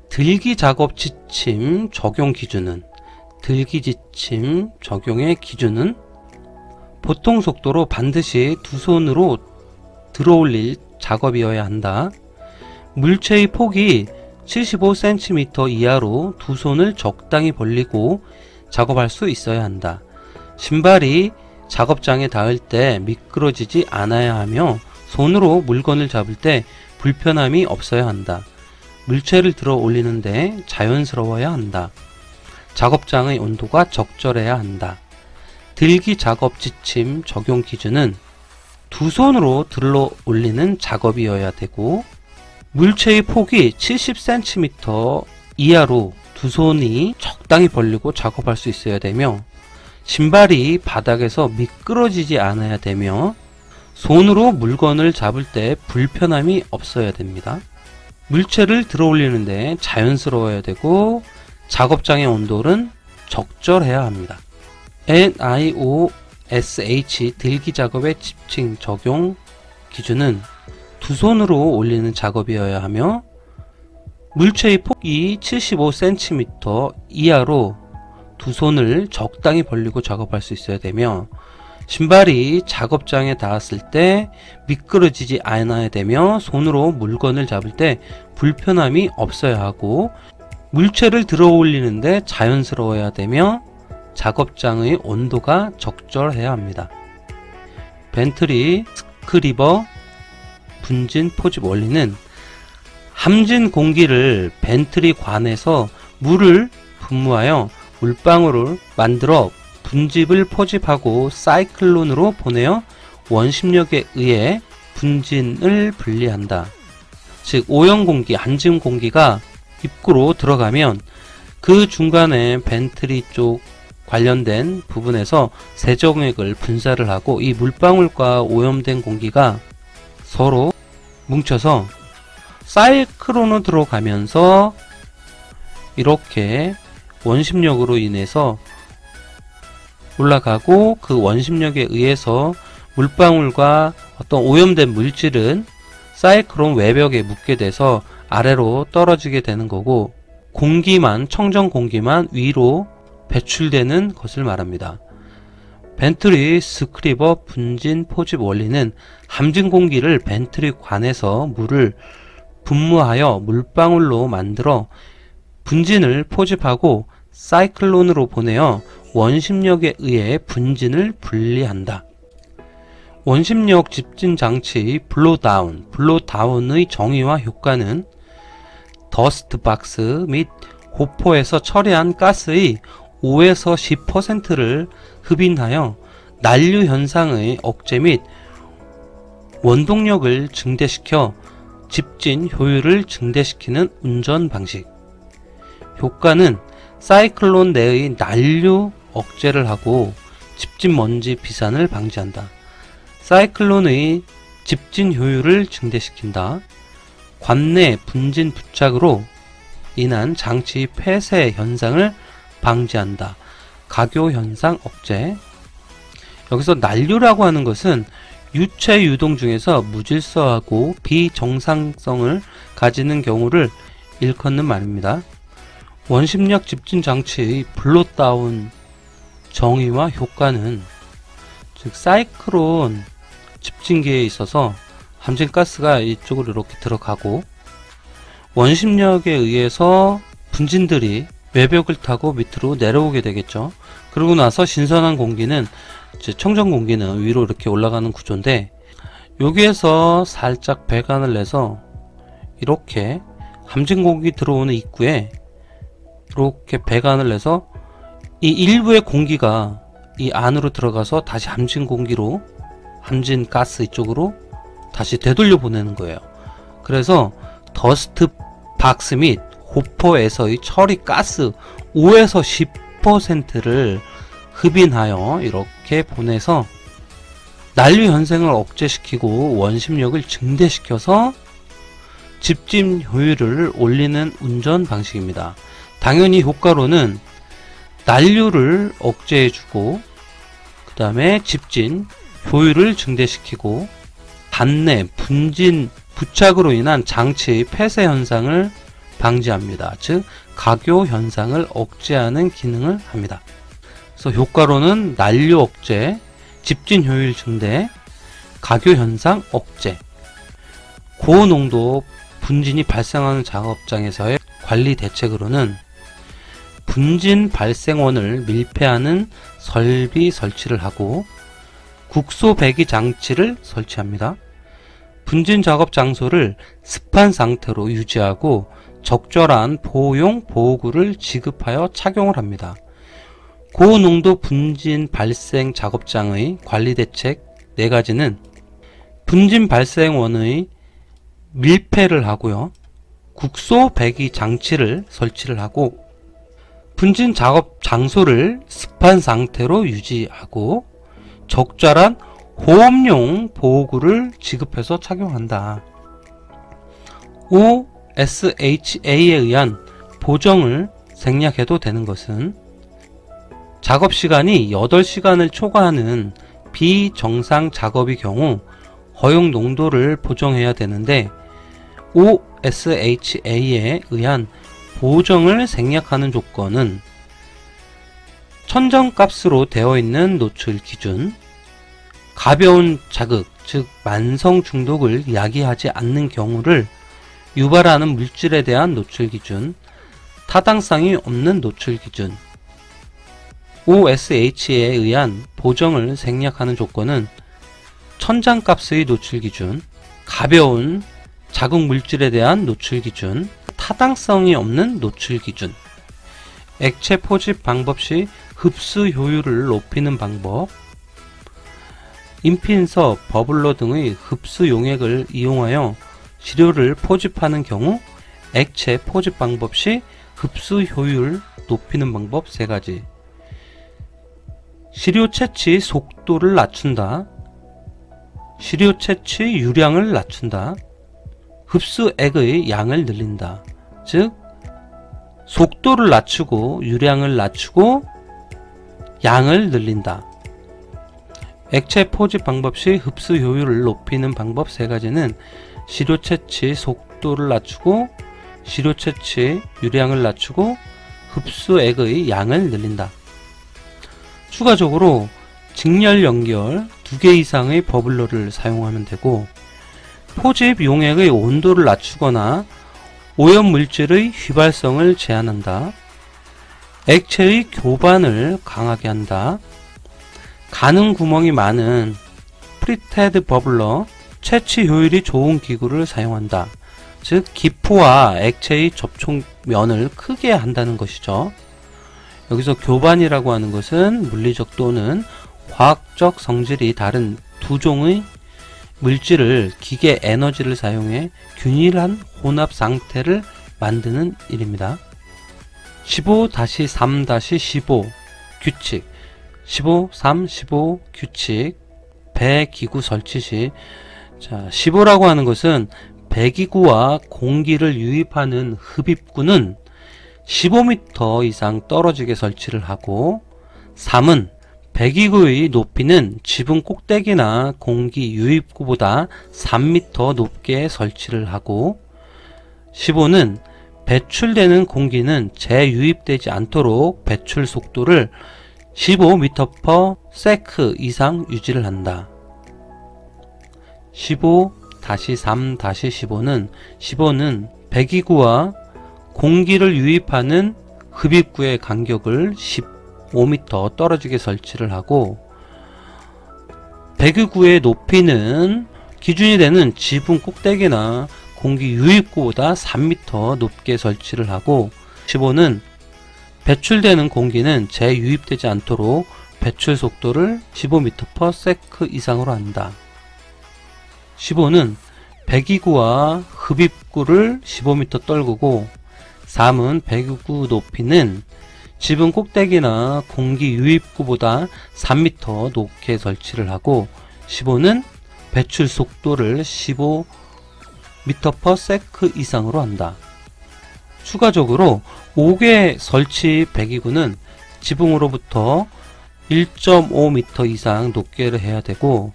들기 작업 지침 적용 기준은, 들기 지침 적용의 기준은 보통 속도로 반드시 두 손으로 들어올릴 작업이어야 한다. 물체의 폭이 75cm 이하로 두 손을 적당히 벌리고 작업할 수 있어야 한다. 신발이 작업장에 닿을 때 미끄러지지 않아야 하며 손으로 물건을 잡을 때 불편함이 없어야 한다. 물체를 들어 올리는데 자연스러워야 한다. 작업장의 온도가 적절해야 한다. 들기 작업 지침 적용 기준은 두 손으로 들어 올리는 작업이어야 되고, 물체의 폭이 70cm 이하로 두 손이 적당히 벌리고 작업할 수 있어야 되며, 신발이 바닥에서 미끄러지지 않아야 되며, 손으로 물건을 잡을 때 불편함이 없어야 됩니다. 물체를 들어 올리는데 자연스러워야 되고, 작업장의 온도는 적절해야 합니다. NIOSH 들기 작업의 지침 적용 기준은 두 손으로 올리는 작업이어야 하며, 물체의 폭이 75cm 이하로 두 손을 적당히 벌리고 작업할 수 있어야 되며, 신발이 작업장에 닿았을 때 미끄러지지 않아야 되며, 손으로 물건을 잡을 때 불편함이 없어야 하고, 물체를 들어 올리는데 자연스러워야 되며, 작업장의 온도가 적절해야 합니다. 벤틀리 스크리버 분진 포집 원리는 함진 공기를 벤틀리 관에서 물을 분무하여 물방울을 만들어 분집을 포집하고 사이클론으로 보내어 원심력에 의해 분진을 분리한다. 즉, 오염 공기, 함진 공기가 입구로 들어가면 그 중간에 벤틀리 쪽 관련된 부분에서 세정액을 분사를 하고, 이 물방울과 오염된 공기가 서로 뭉쳐서 사이클론으로 들어가면서 이렇게 원심력으로 인해서 올라가고, 그 원심력에 의해서 물방울과 어떤 오염된 물질은 사이클론 외벽에 묻게 돼서 아래로 떨어지게 되는 거고, 공기만, 청정 공기만 위로 배출되는 것을 말합니다. 벤틀리 스크리버 분진 포집 원리는 함진 공기를 벤틀리 관에서 물을 분무하여 물방울로 만들어 분진을 포집하고 사이클론으로 보내어 원심력에 의해 분진을 분리한다. 원심력 집진 장치 블로다운의 정의와 효과는 더스트 박스 및 호포에서 처리한 가스의 5에서 10%를 흡인하여 난류 현상의 억제 및 원동력을 증대시켜 집진 효율을 증대시키는 운전 방식. 효과는 사이클론 내의 난류 억제를 하고 집진 먼지 비산을 방지한다. 사이클론의 집진 효율을 증대시킨다. 관내 분진 부착으로 인한 장치 폐쇄 현상을 방지한다. 각요 현상 억제. 여기서 난류라고 하는 것은 유체 유동 중에서 무질서하고 비정상성을 가지는 경우를 일컫는 말입니다. 원심력 집진 장치의 블로다운 정의와 효과는, 즉 사이클론 집진기에 있어서 함진가스가 이쪽으로 이렇게 들어가고, 원심력에 의해서 분진들이 외벽을 타고 밑으로 내려오게 되겠죠. 그러고 나서 신선한 공기는, 청정 공기는 위로 이렇게 올라가는 구조인데, 여기에서 살짝 배관을 내서 이렇게 함진 공기 들어오는 입구에 이렇게 배관을 내서 이 일부의 공기가 이 안으로 들어가서 다시 함진 공기로, 함진 가스 이쪽으로 다시 되돌려 보내는 거예요. 그래서 더스트 박스 및 호퍼에서의 처리 가스 5에서 10%를 흡인하여 이렇게 보내서 난류 현상을 억제시키고 원심력을 증대시켜서 집진 효율을 올리는 운전 방식입니다. 당연히 효과로는 난류를 억제해주고, 그 다음에 집진, 효율을 증대시키고, 단내, 분진, 부착으로 인한 장치의 폐쇄 현상을 방지합니다. 즉 각요 현상을 억제하는 기능을 합니다. 그래서 효과로는 난류 억제, 집진 효율 증대, 각요 현상 억제, 고농도 분진이 발생하는 작업장에서의 관리 대책으로는 분진 발생원을 밀폐하는 설비 설치를 하고 국소 배기 장치를 설치합니다. 분진 작업 장소를 습한 상태로 유지하고 적절한 보호용 보호구를 지급하여 착용을 합니다. 고농도 분진 발생 작업장의 관리 대책 4가지는 분진 발생원의 밀폐를 하고요. 국소 배기 장치를 설치를 하고 분진 작업 장소를 습한 상태로 유지하고 적절한 호흡용 보호구를 지급해서 착용한다. OSHA에 의한 보정을 생략해도 되는 것은 작업시간이 8시간을 초과하는 비정상 작업의 경우 허용 농도를 보정해야 되는데 OSHA에 의한 보정을 생략하는 조건은 천정값으로 되어 있는 노출 기준, 가벼운 자극, 즉 만성 중독을 야기하지 않는 경우를 유발하는 물질에 대한 노출 기준, 타당성이 없는 노출 기준. OSH에 의한 보정을 생략하는 조건은 천장값의 노출 기준, 가벼운 자극 물질에 대한 노출 기준, 타당성이 없는 노출 기준. 액체 포집 방법 시 흡수 효율을 높이는 방법, 인핀서, 버블러 등의 흡수 용액을 이용하여 시료를 포집하는 경우 액체 포집 방법 시 흡수 효율 높이는 방법 3가지. 시료 채취 속도를 낮춘다. 시료 채취 유량을 낮춘다. 흡수액의 양을 늘린다. 즉 속도를 낮추고 유량을 낮추고 양을 늘린다. 액체 포집 방법 시 흡수 효율을 높이는 방법 3가지는 시료 채취 속도를 낮추고 시료 채취 유량을 낮추고 흡수액의 양을 늘린다. 추가적으로 직렬 연결 2개 이상의 버블러를 사용하면 되고, 포집 용액의 온도를 낮추거나 오염물질의 휘발성을 제한한다. 액체의 교반을 강하게 한다. 가는 구멍이 많은 프리테드 버블러, 채취 효율이 좋은 기구를 사용한다. 즉 기포와 액체의 접촉면을 크게 한다는 것이죠. 여기서 교반이라고 하는 것은 물리적 또는 과학적 성질이 다른 두 종의 물질을 기계 에너지를 사용해 균일한 혼합 상태를 만드는 일입니다. 15-3-15 규칙 15-3-15 규칙 배기구 설치 시 15라고 하는 것은 배기구와 공기를 유입하는 흡입구는 15m 이상 떨어지게 설치를 하고, 3은 배기구의 높이는 지붕 꼭대기나 공기 유입구보다 3m 높게 설치를 하고, 15는 배출되는 공기는 재유입되지 않도록 배출 속도를 15m/s 이상 유지를 한다. 15-3-15는 배기구와 공기를 유입하는 흡입구의 간격을 15m 떨어지게 설치를 하고, 배기구의 높이는 기준이 되는 지붕 꼭대기나 공기 유입구보다 3m 높게 설치를 하고, 15는 배출되는 공기는 재유입되지 않도록 배출 속도를 15m/s 이상으로 한다. 15는 배기구와 흡입구를 15m 떨구고, 3은 배기구 높이는 지붕 꼭대기나 공기 유입구보다 3m 높게 설치를 하고, 15는 배출 속도를 15m/s 이상으로 한다. 추가적으로 5개 설치 배기구는 지붕으로부터 1.5m 이상 높게를 해야 되고,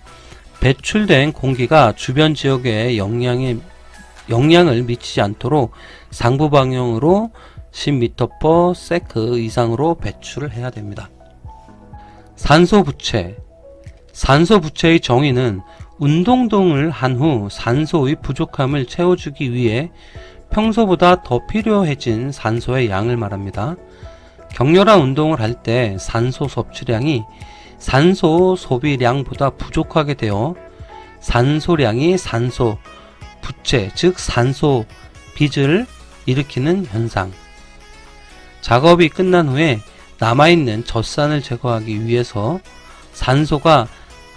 배출된 공기가 주변 지역에 영향을 미치지 않도록 상부 방향으로 10m/s 이상으로 배출을 해야 됩니다. 산소 부채. 산소 부채의 정의는 운동 등을 한 후 산소의 부족함을 채워주기 위해 평소보다 더 필요해진 산소의 양을 말합니다. 격렬한 운동을 할 때 산소 섭취량이 산소 소비량보다 부족하게 되어 산소량이 산소 부채, 즉 산소 빚을 일으키는 현상. 작업이 끝난 후에 남아있는 젖산을 제거하기 위해서 산소가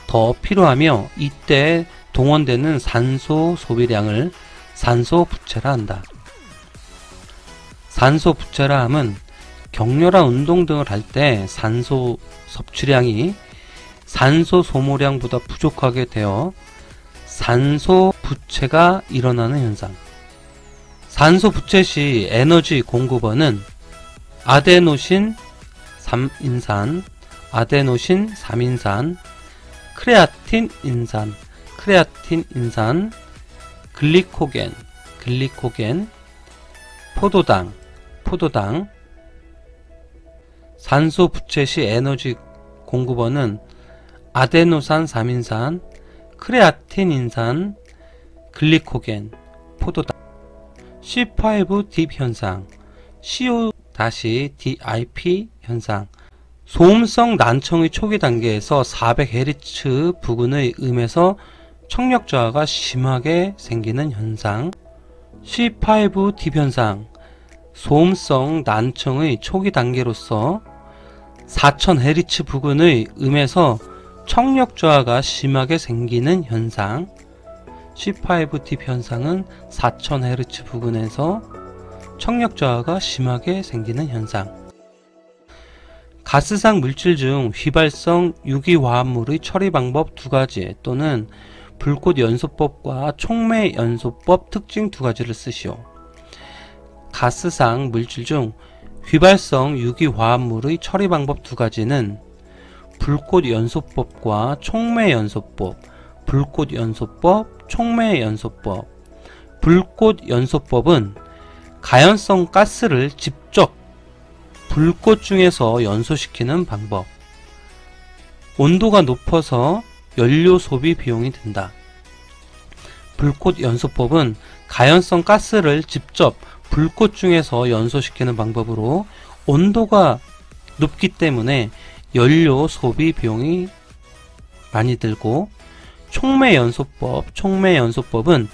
더 필요하며 이때 동원되는 산소 소비량을 산소 부채라 한다. 산소 부채라 함은 격렬한 운동 등을 할 때 산소 섭취량이 산소 소모량보다 부족하게 되어 산소 부채가 일어나는 현상. 산소 부채 시 에너지 공급원은 아데노신 3인산, 크레아틴 인산, 글리코겐, 포도당. 산소 부채 시 에너지 공급원은 아데노산 3인산, 크레아틴 인산, 글리코겐, 포도당. C5 현상, CO-DIP 현상. 소음성 난청의 초기 단계에서 400Hz 부근의 음에서 청력 저하가 심하게 생기는 현상. C5 현상. 소음성 난청의 초기 단계로서 4000Hz 부근의 음에서 청력 저하가 심하게 생기는 현상. C5 현상은 4000Hz 부근에서 청력 저하가 심하게 생기는 현상. 가스상 물질 중 휘발성 유기화합물의 처리 방법 2가지 또는 불꽃 연소법과 촉매 연소법 특징 2가지를 쓰시오. 가스상 물질 중 휘발성 유기화합물의 처리 방법 2가지는 불꽃 연소법과 촉매 연소법. 불꽃 연소법은 가연성 가스를 직접 불꽃 중에서 연소시키는 방법. 온도가 높아서 연료 소비 비용이 든다. 불꽃 연소법은 가연성 가스를 직접 불꽃 중에서 연소시키는 방법으로 온도가 높기 때문에 연료 소비 비용이 많이 들고, 촉매 연소법은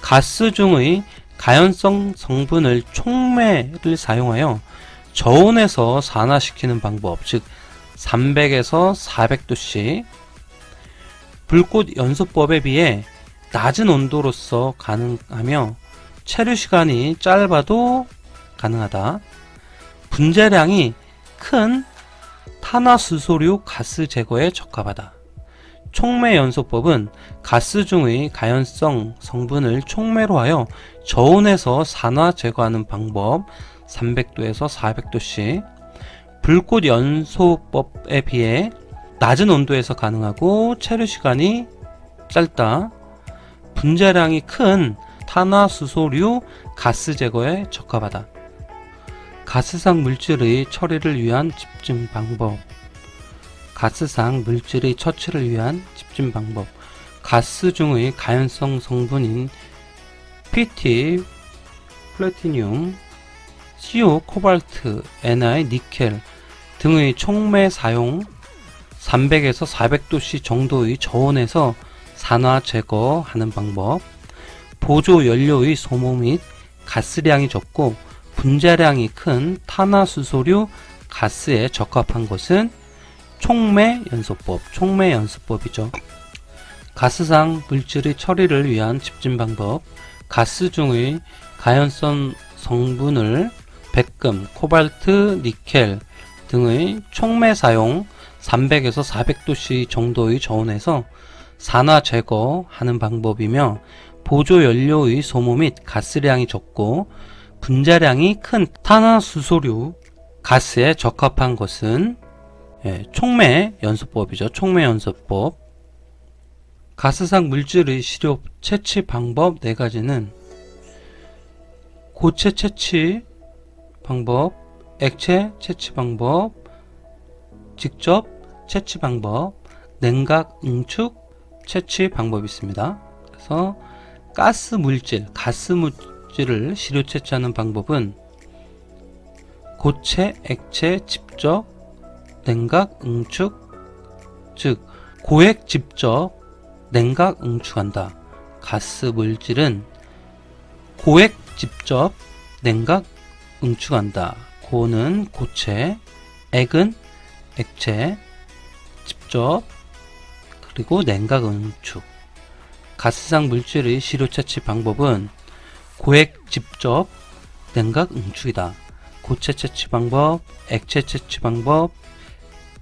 가스 중의 가연성 성분을 촉매를 사용하여 저온에서 산화시키는 방법, 즉 300에서 400도씨. 불꽃 연소법에 비해 낮은 온도로서 가능하며 체류 시간이 짧아도 가능하다. 분자량이 큰 탄화수소류 가스 제거에 적합하다. 촉매 연소법은 가스 중의 가연성 성분을 촉매로 하여 저온에서 산화 제거하는 방법, 300도에서 400도씨. 불꽃 연소법에 비해 낮은 온도에서 가능하고 체류 시간이 짧다. 분자량이 큰 탄화수소류 가스 제거에 적합하다. 가스상 물질의 처리를 위한 집중 방법. 가스상 물질의 처치를 위한 집중 방법. 가스 중의 가연성 성분인 PT, 플래티늄, CO, 코발트, Ni, 니켈 등의 촉매 사용, 300에서 400도씨 정도의 저온에서 산화 제거하는 방법. 보조 연료의 소모 및 가스량이 적고 분자량이 큰 탄화수소류 가스에 적합한 것은 촉매 연소법이죠. 가스상 물질의 처리를 위한 집진 방법. 가스 중의 가연성 성분을 백금, 코발트, 니켈 등의 촉매 사용, 300에서 400도씨 정도의 저온에서 산화 제거하는 방법이며, 보조 연료의 소모 및 가스량이 적고 분자량이 큰 탄화수소류 가스에 적합한 것은 촉매 연소법이죠. 촉매 연소법. 가스상 물질의 시료 채취 방법 4가지는 고체 채취 방법, 액체 채취 방법, 직접 채취 방법, 냉각 응축 채취 방법이 있습니다. 그래서 가스 물질을 시료 채취하는 방법은 고체, 액체, 직접, 냉각 응축, 즉 고액 직접 냉각 응축한다. 가스 물질은 고액 직접 냉각 응축한다. 고는 고체, 액은 액체, 직접, 그리고 냉각 응축. 가스상 물질의 시료 채취 방법은 고액 직접 냉각 응축이다. 고체 채취 방법, 액체 채취 방법,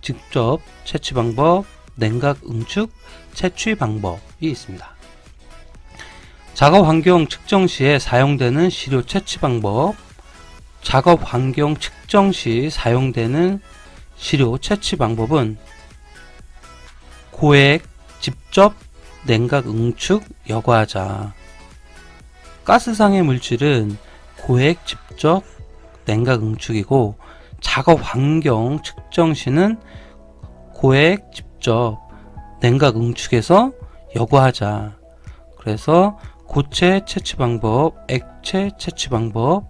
직접 채취 방법, 냉각 응축 채취 방법이 있습니다. 작업 환경 측정 시에 사용되는 시료 채취 방법. 작업 환경 측정 시 사용되는 시료 채취 방법은 고액 직접 냉각 응축 여과하자. 가스상의 물질은 고액 직접 냉각 응축이고 작업 환경 측정 시는 고액 직접 냉각 응축에서 여과하자. 그래서 고체 채취 방법, 액체 채취 방법,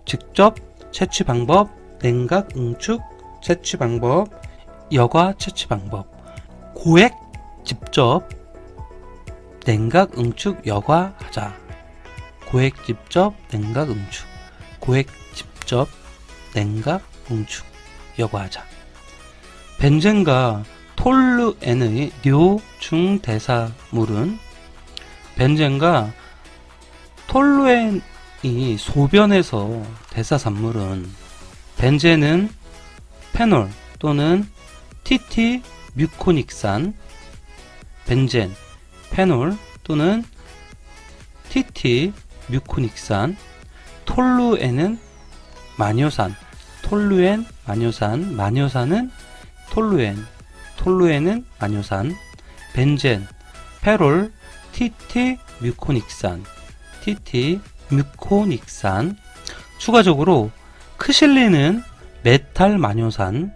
직접 채취 방법, 냉각 응축 채취 방법, 여과 채취 방법. 고액 직접 냉각 응축 여과하자. 고액 직접 냉각 응축, 고액 직접 냉각 응축 여과하자. 벤젠과 톨루엔의 뇨중대사물은 벤젠과 톨루엔이 소변에서 대사산물은 벤젠은 페놀 또는 TT 뮤코닉산, 벤젠, 페놀 또는 TT 뮤코닉산, 톨루엔은 마뇨산, 톨루엔, 마뇨산, 마뇨산은 톨루엔, 톨루엔은 마뇨산, 벤젠, 페롤, TT 뮤코닉산, TT 뮤코닉산. 추가적으로 크실린은 메탈 마뇨산,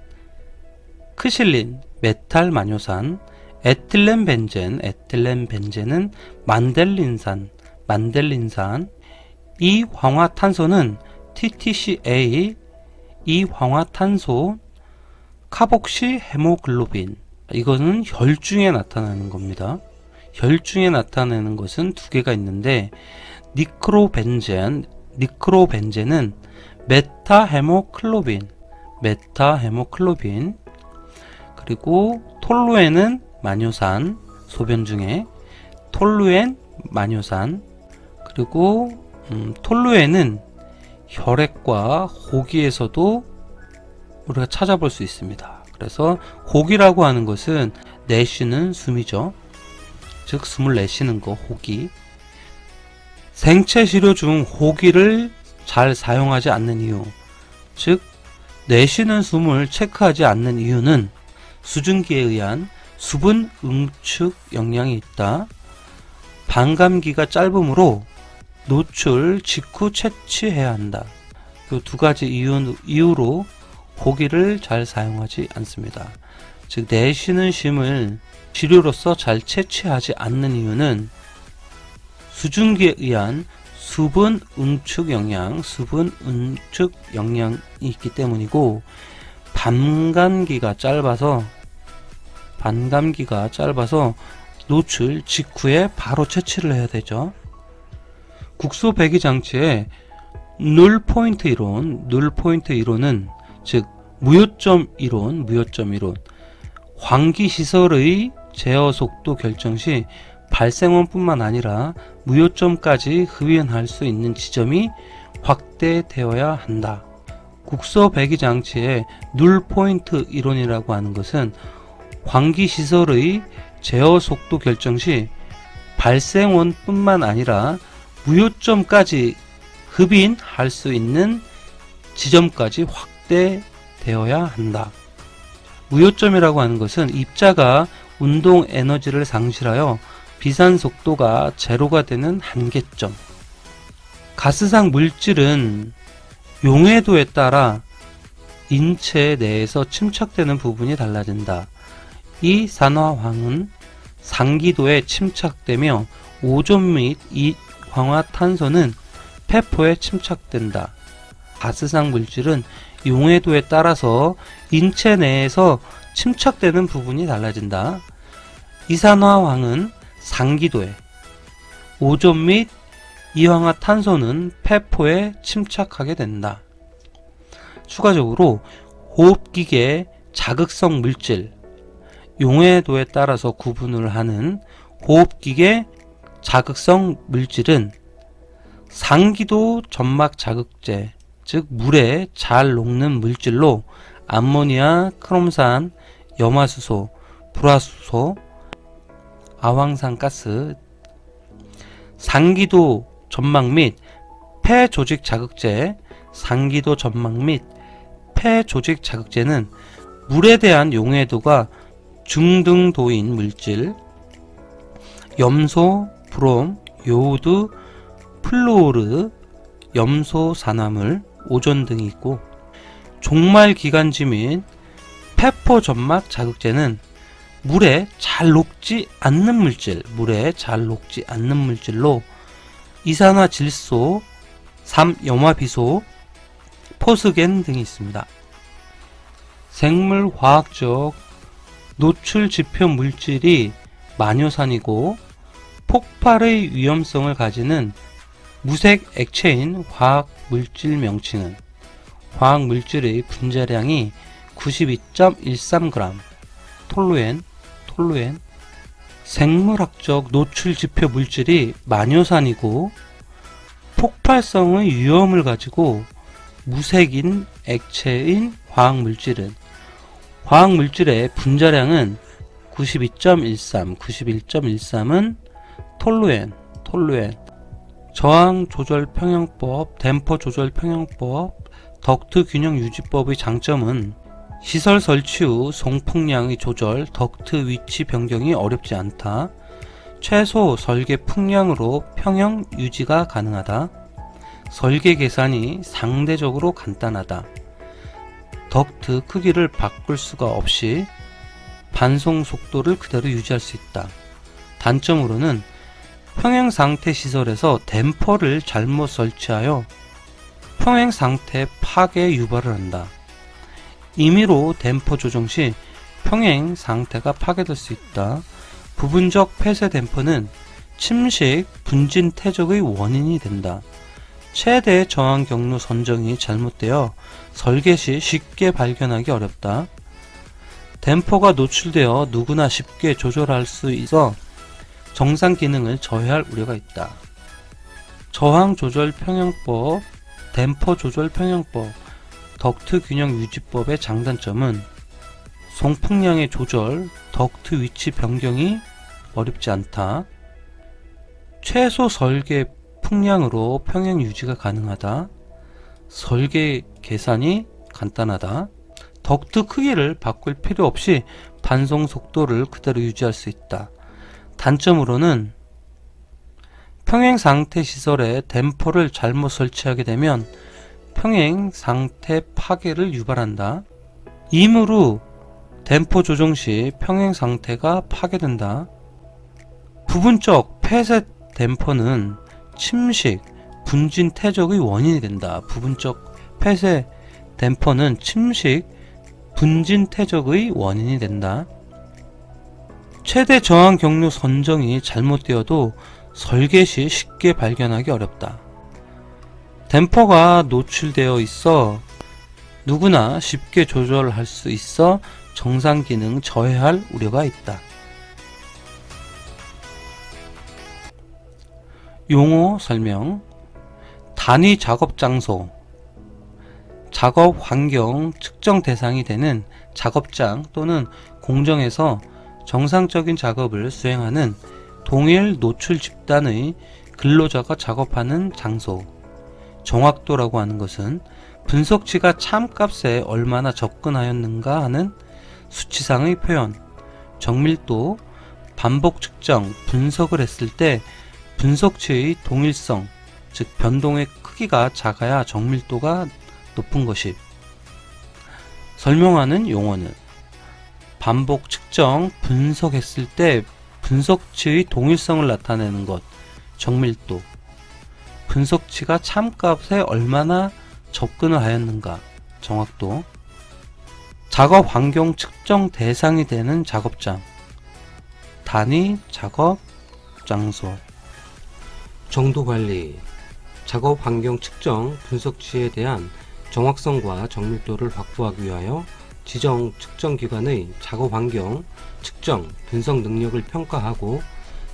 크실린, 메탈 마뇨산, 에틸렌 벤젠, 에틸렌 벤젠은 만델린산, 만델린산. 이황화탄소는 TTCA, 이황화탄소, 카복시 헤모글로빈. 이거는 혈중에 나타나는 겁니다. 혈중에 나타내는 것은 2개가 있는데 니크로벤젠, 니크로벤젠은 메타헤모클로빈, 메타헤모클로빈. 그리고 톨루엔은 마뇨산, 소변 중에 톨루엔, 마뇨산. 그리고 톨루엔은 혈액과 호기에서도 우리가 찾아볼 수 있습니다. 그래서 호기라고 하는 것은 내쉬는 숨이죠. 즉 숨을 내쉬는 거, 호기. 생체 시료 중 호기를 잘 사용하지 않는 이유, 즉 내쉬는 숨을 체크하지 않는 이유는 수증기에 의한 수분 응축 영향이 있다. 반감기가 짧으므로 노출 직후 채취해야 한다. 이 2가지 이유로 호기를 잘 사용하지 않습니다. 즉 내쉬는 쉼을 시료로서 잘 채취하지 않는 이유는 수증기에 의한 수분 응축 영향, 수분 응축 영향이 있기 때문이고, 반감기가 짧아서 노출 직후에 바로 채취를 해야 되죠. 국소 배기 장치의 눌포인트 이론, 눌포인트 이론은 즉 무요점 이론, 환기 시설의 제어 속도 결정 시 발생원뿐만 아니라 무요점까지 흡연할 수 있는 지점이 확대되어야 한다. 국소 배기 장치의 눌포인트 이론이라고 하는 것은 환기 시설의 제어 속도 결정 시 발생원뿐만 아니라 무요점까지 흡인할 수 있는 지점까지 확대 확대되어야 한다. 무요점이라고 하는 것은 입자가 운동 에너지를 상실하여 비산 속도가 제로가 되는 한계점. 가스상 물질은 용해도에 따라 인체 내에서 침착되는 부분이 달라진다. 이 산화황은 상기도에 침착되며 오존 및 이황화탄소는 폐포에 침착된다. 가스상 물질은 용해도에 따라서 인체 내에서 침착되는 부분이 달라진다. 이산화황은 상기도에, 오존 및 이황화탄소는 폐포에 침착하게 된다. 추가적으로 호흡기계 자극성 물질, 용해도에 따라서 구분을 하는 호흡기계 자극성 물질은 상기도 점막 자극제, 즉 물에 잘 녹는 물질로 암모니아, 크롬산, 염화수소, 불화수소, 아황산가스, 상기도 점막 및 폐조직 자극제, 상기도 점막 및 폐조직 자극제는 물에 대한 용해도가 중등도인 물질, 염소, 브롬, 요오드, 플루오르, 염소 산화물, 오존 등이 있고, 종말기관지 및 폐포 점막 자극제는 물에 잘 녹지 않는 물질로 이산화질소, 3염화비소, 포스겐 등이 있습니다. 생물화학적 노출 지표 물질이 마뇨산이고 폭발의 위험성을 가지는 무색 액체인 화학물질 명칭은 화학물질의 분자량이 92.13g, 톨루엔. 생물학적 노출 지표 물질이 마뇨산이고 폭발성의 위험을 가지고 무색인 액체인 화학물질은 화학물질의 분자량은 92.13, 91.13은 톨루엔. 저항조절평형법, 댐퍼조절평형법, 덕트균형유지법의 장점은 시설 설치 후 송풍량의 조절, 덕트 위치 변경이 어렵지 않다. 최소 설계 풍량으로 평형 유지가 가능하다. 설계 계산이 상대적으로 간단하다. 덕트 크기를 바꿀 수가 없이 반송 속도를 그대로 유지할 수 있다. 단점으로는 평행상태 시설에서 댐퍼를 잘못 설치하여 평행상태 파괴 유발을 한다. 임의로 댐퍼 조정 시 평행상태가 파괴될 수 있다. 부분적 폐쇄 댐퍼는 침식, 분진 퇴적의 원인이 된다. 최대 저항 경로 선정이 잘못되어 설계 시 쉽게 발견하기 어렵다. 댐퍼가 노출되어 누구나 쉽게 조절할 수 있어 정상 기능을 저해할 우려가 있다. 저항 조절 평형법, 댐퍼 조절 평형법, 덕트 균형 유지법의 장단점은 송풍량의 조절, 덕트 위치 변경이 어렵지 않다. 최소 설계 풍량으로 평형 유지가 가능하다. 설계 계산이 간단하다. 덕트 크기를 바꿀 필요 없이 반송 속도를 그대로 유지할 수 있다. 단점으로는 평행 상태 시설에 댐퍼를 잘못 설치하게 되면 평행 상태 파괴를 유발한다. 임의로 댐퍼 조정 시 평행 상태가 파괴된다. 부분적 폐쇄 댐퍼는 침식, 분진 퇴적의 원인이 된다. 부분적 폐쇄 댐퍼는 침식, 분진 퇴적의 원인이 된다. 최대 저항 경로 선정이 잘못되어도 설계 시 쉽게 발견하기 어렵다. 댐퍼가 노출되어 있어 누구나 쉽게 조절할 수 있어 정상 기능 저해할 우려가 있다. 용어 설명. 단위 작업 장소, 작업 환경 측정 대상이 되는 작업장 또는 공정에서 정상적인 작업을 수행하는 동일 노출 집단의 근로자가 작업하는 장소. 정확도라고 하는 것은 분석치가 참값에 얼마나 접근하였는가 하는 수치상의 표현, 정밀도, 반복 측정, 분석을 했을 때 분석치의 동일성, 즉 변동의 크기가 작아야 정밀도가 높은 것이. 설명하는 용어는 반복 측정, 분석했을 때 분석치의 동일성을 나타내는 것, 정밀도, 분석치가 참값에 얼마나 접근을 하였는가, 정확도, 작업 환경 측정 대상이 되는 작업장, 단위 작업 장소. 정도 관리, 작업 환경 측정 분석치에 대한 정확성과 정밀도를 확보하기 위하여 지정 측정 기관의 작업 환경 측정 분석 능력을 평가하고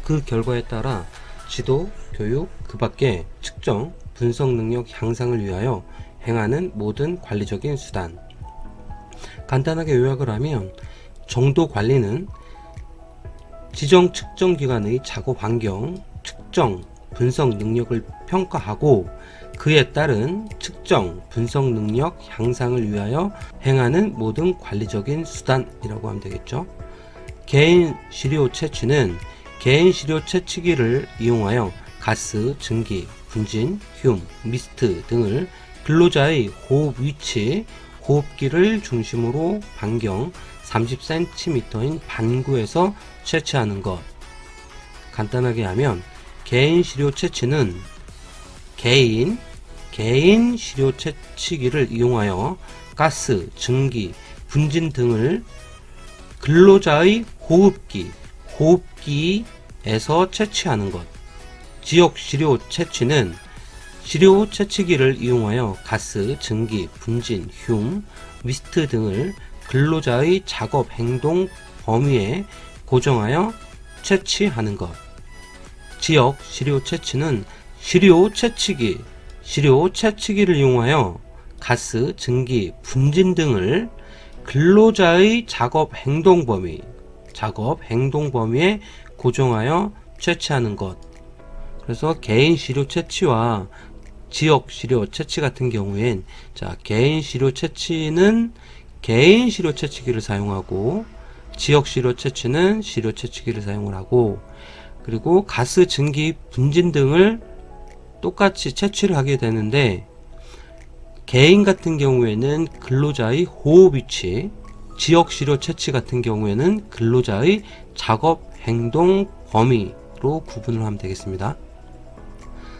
그 결과에 따라 지도, 교육, 그 밖에 측정 분석 능력 향상을 위하여 행하는 모든 관리적인 수단. 간단하게 요약을 하면 정도 관리는 지정 측정 기관의 작업 환경 측정 분석 능력을 평가하고 그에 따른 측정 분석 능력 향상을 위하여 행하는 모든 관리적인 수단이라고 하면 되겠죠. 개인 시료 채취는 개인 시료 채취기를 이용하여 가스, 증기, 분진, 흉, 미스트 등을 근로자의 호흡 위치, 호흡기를 중심으로 반경 30cm인 반구에서 채취하는 것. 간단하게 하면 개인 시료 채취는 개인 시료 채취기를 이용하여 가스, 증기, 분진 등을 근로자의 호흡기에서 채취하는 것. 지역 시료 채취는 시료 채취기를 이용하여 가스, 증기, 분진, 흉, 미스트 등을 근로자의 작업 행동 범위에 고정하여 채취하는 것. 지역 시료 채취는 시료 채취기를 이용하여 가스, 증기, 분진 등을 근로자의 작업 행동 범위에 고정하여 채취하는 것. 그래서 개인 시료 채취와 지역 시료 채취 같은 경우엔 개인 시료 채취는 개인 시료 채취기를 사용하고 지역 시료 채취는 시료 채취기를 사용을 하고, 그리고 가스, 증기, 분진 등을 똑같이 채취를 하게 되는데 개인 같은 경우에는 근로자의 호흡 위치, 지역 시료 채취 같은 경우에는 근로자의 작업 행동 범위로 구분을 하면 되겠습니다.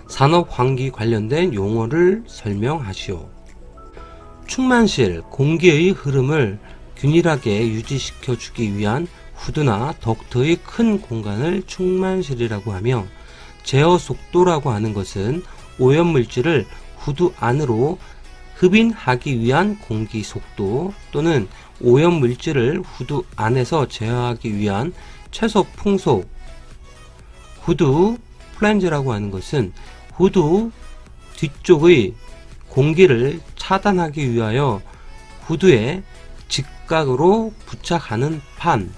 산업 환기 관련된 용어를 설명하시오. 충만실, 공기의 흐름을 균일하게 유지시켜 주기 위한 후드나 덕트의 큰 공간을 충만실이라고 하며, 제어 속도라고 하는 것은 오염물질을 후드 안으로 흡인하기 위한 공기 속도 또는 오염물질을 후드 안에서 제어하기 위한 최소 풍속. 후드 플랜지라고 하는 것은 후드 뒤쪽의 공기를 차단하기 위하여 후드에 직각으로 부착하는 판.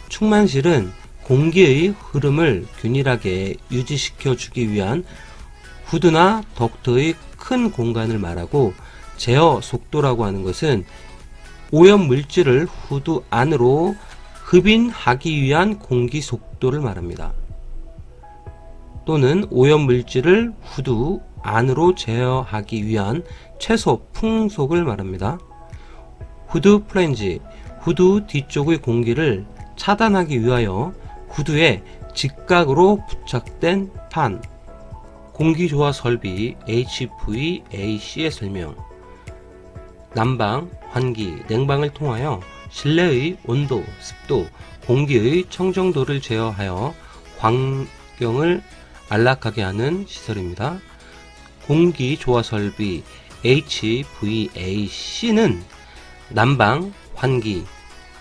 충만실은 공기의 흐름을 균일하게 유지시켜 주기 위한 후드나 덕트의 큰 공간을 말하고, 제어 속도라고 하는 것은 오염물질을 후드 안으로 흡인하기 위한 공기 속도를 말합니다. 또는 오염물질을 후드 안으로 제어하기 위한 최소 풍속을 말합니다. 후드 플랜지, 후드 뒤쪽의 공기를 차단하기 위하여 후드에 직각으로 부착된 판. 공기조화 설비 HVAC의 설명. 난방, 환기, 냉방을 통하여 실내의 온도, 습도, 공기의 청정도를 제어하여 환경을 안락하게 하는 시설입니다. 공기조화 설비 HVAC는 난방, 환기,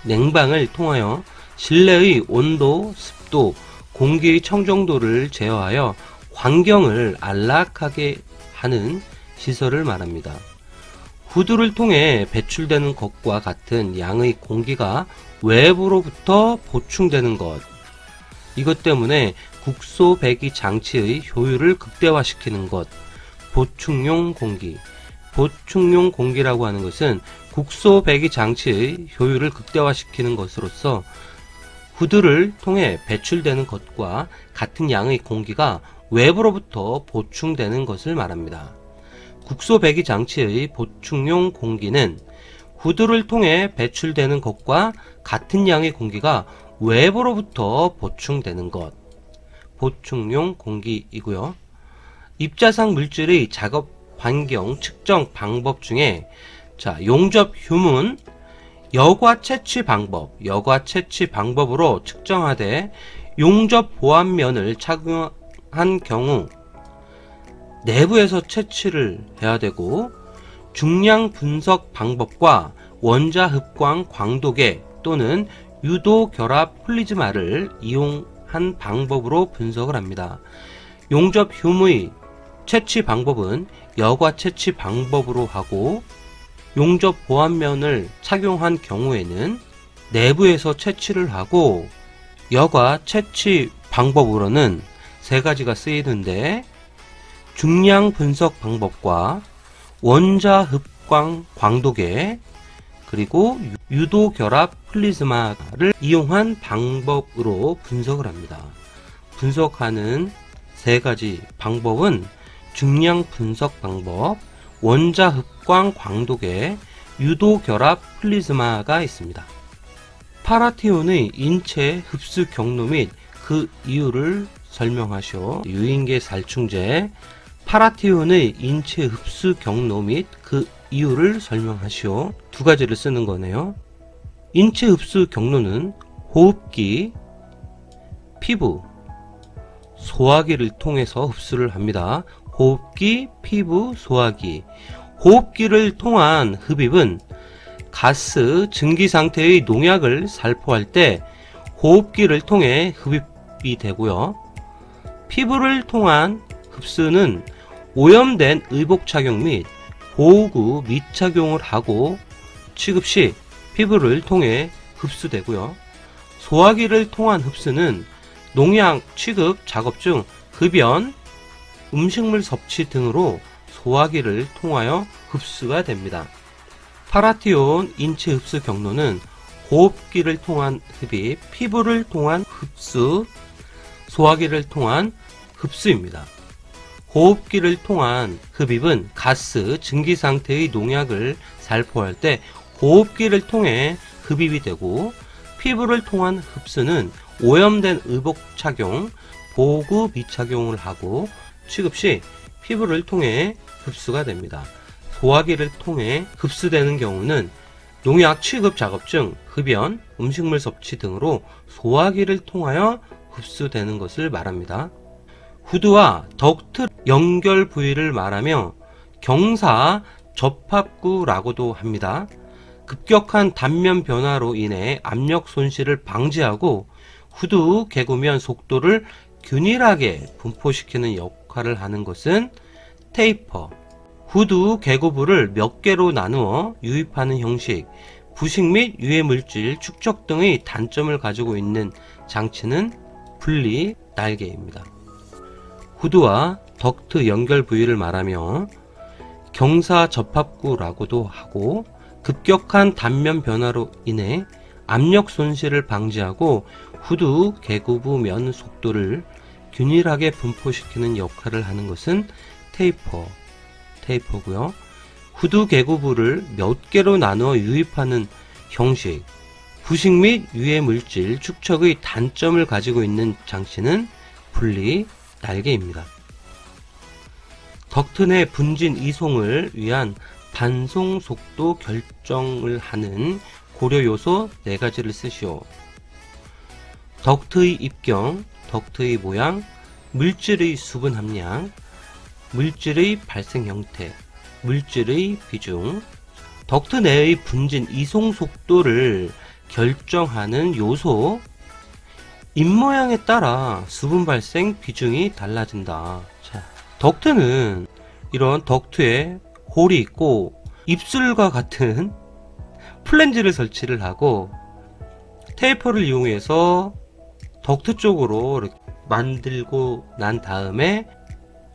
냉방을 통하여 실내의 온도, 습도, 공기의 청정도를 제어하여 환경을 안락하게 하는 시설을 말합니다. 후드를 통해 배출되는 것과 같은 양의 공기가 외부로부터 보충되는 것. 이것 때문에 국소 배기 장치의 효율을 극대화시키는 것. 보충용 공기. 보충용 공기라고 하는 것은 국소 배기 장치의 효율을 극대화시키는 것으로서 후드를 통해 배출되는 것과 같은 양의 공기가 외부로부터 보충되는 것을 말합니다. 국소 배기 장치의 보충용 공기는 후드를 통해 배출되는 것과 같은 양의 공기가 외부로부터 보충되는 것, 보충용 공기이고요. 입자상 물질의 작업 환경 측정 방법 중에 용접 휴문, 여과 채취 방법으로 측정하되 용접 보완면을 착용한 경우 내부에서 채취를 해야 되고, 중량 분석 방법과 원자 흡광 광도계 또는 유도 결합 플리즈마를 이용한 방법으로 분석을 합니다. 용접 휴무의 채취 방법은 여과 채취 방법으로 하고, 용접 보완면을 착용한 경우에는 내부에서 채취를 하고, 여과 채취 방법으로는 세 가지가 쓰이는데, 중량 분석 방법과 원자 흡광 광도계 그리고 유도 결합 플리즈마를 이용한 방법으로 분석을 합니다. 분석하는 세 가지 방법은 중량 분석 방법, 원자 흡광 광도계, 유도 결합 플리즈마가 있습니다. 파라티온의 인체 흡수 경로 및 그 이유를 설명하시오. 유인계 살충제 파라티온의 인체 흡수 경로 및 그 이유를 설명하시오. 두 가지를 쓰는 거네요. 인체 흡수 경로는 호흡기, 피부, 소화기를 통해서 흡수를 합니다. 호흡기, 피부, 소화기. 호흡기를 통한 흡입은 가스 증기 상태의 농약을 살포할 때 호흡기를 통해 흡입이 되고요. 피부를 통한 흡수는 오염된 의복 착용 및 보호구 밑착용을 하고 취급 시 피부를 통해 흡수되고요. 소화기를 통한 흡수는 농약 취급 작업 중 흡연, 음식물 섭취 등으로 소화기를 통하여 흡수가 됩니다. 파라티온 인체 흡수 경로는 호흡기를 통한 흡입, 피부를 통한 흡수, 소화기를 통한 흡수입니다. 호흡기를 통한 흡입은 가스, 증기 상태의 농약을 살포할 때 호흡기를 통해 흡입이 되고, 피부를 통한 흡수는 오염된 의복 착용, 보호구 미착용을 하고 취급 시 피부를 통해 흡수가 됩니다. 소화기를 통해 흡수되는 경우는 농약 취급 작업 중 흡연, 음식물 섭취 등으로 소화기를 통하여 흡수되는 것을 말합니다. 후드와 덕트 연결 부위를 말하며 경사 접합구라고도 합니다. 급격한 단면 변화로 인해 압력 손실을 방지하고 후드 개구면 속도를 균일하게 분포시키는 역할을 하는 것은 테이퍼. 후드 개구부를 몇 개로 나누어 유입하는 형식, 부식 및 유해 물질 축적 등의 단점을 가지고 있는 장치는 분리 날개입니다. 후드와 덕트 연결 부위를 말하며 경사 접합구라고도 하고, 급격한 단면 변화로 인해 압력 손실을 방지하고 후드 개구부 면 속도를 균일하게 분포시키는 역할을 하는 것은 테이퍼고요. 후드 개구부를 몇 개로 나누어 유입하는 형식, 부식 및 유해 물질 축적의 단점을 가지고 있는 장치는 분리 날개입니다. 덕트 내 분진 이송을 위한 반송 속도 결정을 하는 고려 요소 4가지를 쓰시오. 덕트의 입경, 덕트의 모양, 물질의 수분 함량, 물질의 발생 형태, 물질의 비중. 덕트 내의 분진 이송 속도를 결정하는 요소, 입모양에 따라 수분 발생 비중이 달라진다. 자, 덕트는 이런 덕트에 홀이 있고 입술과 같은 플랜지를 설치를 하고 테이퍼를 이용해서 덕트 쪽으로 이렇게 만들고 난 다음에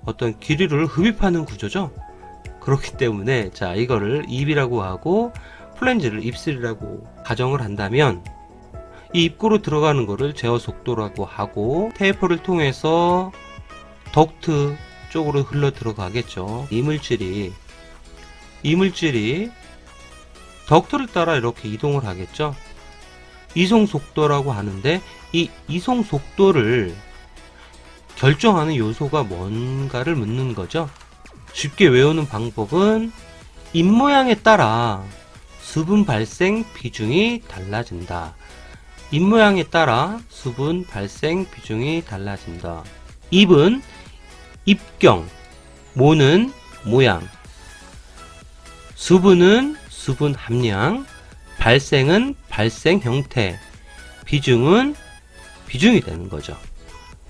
어떤 기류를 흡입하는 구조죠. 그렇기 때문에 자, 이거를 입이라고 하고 플랜지를 입술이라고 가정을 한다면 이 입구로 들어가는 거를 제어 속도라고 하고 테이프를 통해서 덕트 쪽으로 흘러 들어가겠죠. 이물질이 덕트를 따라 이렇게 이동을 하겠죠. 이송 속도라고 하는데 이 이송 속도를 결정하는 요소가 뭔가를 묻는 거죠. 쉽게 외우는 방법은 입모양에 따라 수분 발생 비중이 달라진다. 입모양에 따라 수분 발생 비중이 달라진다. 입은 입경, 모는 모양, 수분은 수분 함량, 발생은 발생 형태, 비중은 비중이 되는 거죠.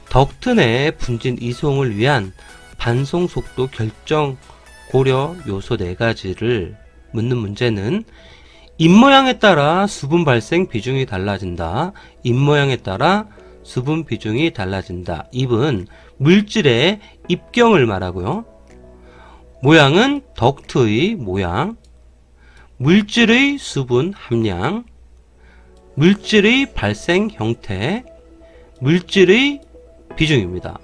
덕트 내 분진 이송을 위한 반송 속도 결정 고려 요소 4가지를 묻는 문제는 입모양에 따라 수분 발생 비중이 달라진다. 입모양에 따라 수분 비중이 달라진다. 입은 물질의 입경을 말하고요. 모양은 덕트의 모양, 물질의 수분 함량, 물질의 발생 형태, 물질의 비중입니다.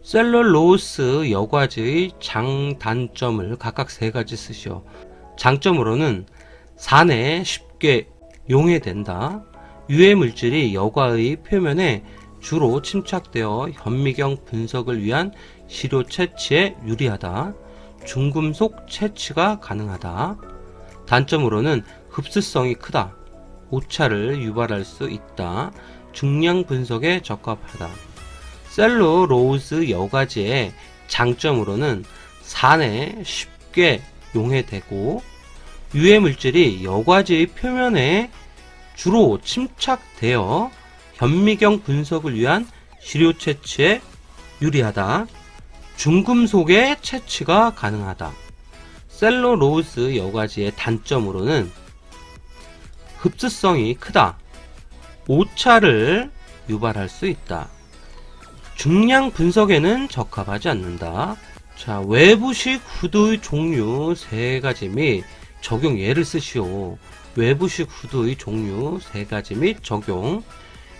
셀룰로스 여과지의 장단점을 각각 3가지 쓰시오. 장점으로는 산에 쉽게 용해된다. 유해 물질이 여과의 표면에 주로 침착되어 현미경 분석을 위한 시료 채취에 유리하다. 중금속 채취가 가능하다. 단점으로는 흡수성이 크다. 오차를 유발할 수 있다. 중량 분석에 적합하다. 셀룰로스 여과지의 장점으로는 산에 쉽게 용해되고 유해 물질이 여과지의 표면에 주로 침착되어 현미경 분석을 위한 시료 채취에 유리하다. 중금속의 채취가 가능하다. 셀룰로스 여과지의 단점으로는 흡수성이 크다. 오차를 유발할 수 있다. 중량 분석에는 적합하지 않는다. 자, 외부식 후드의 종류 3가지 및 적용 예를 쓰시오. 외부식 후드의 종류 3가지 및 적용.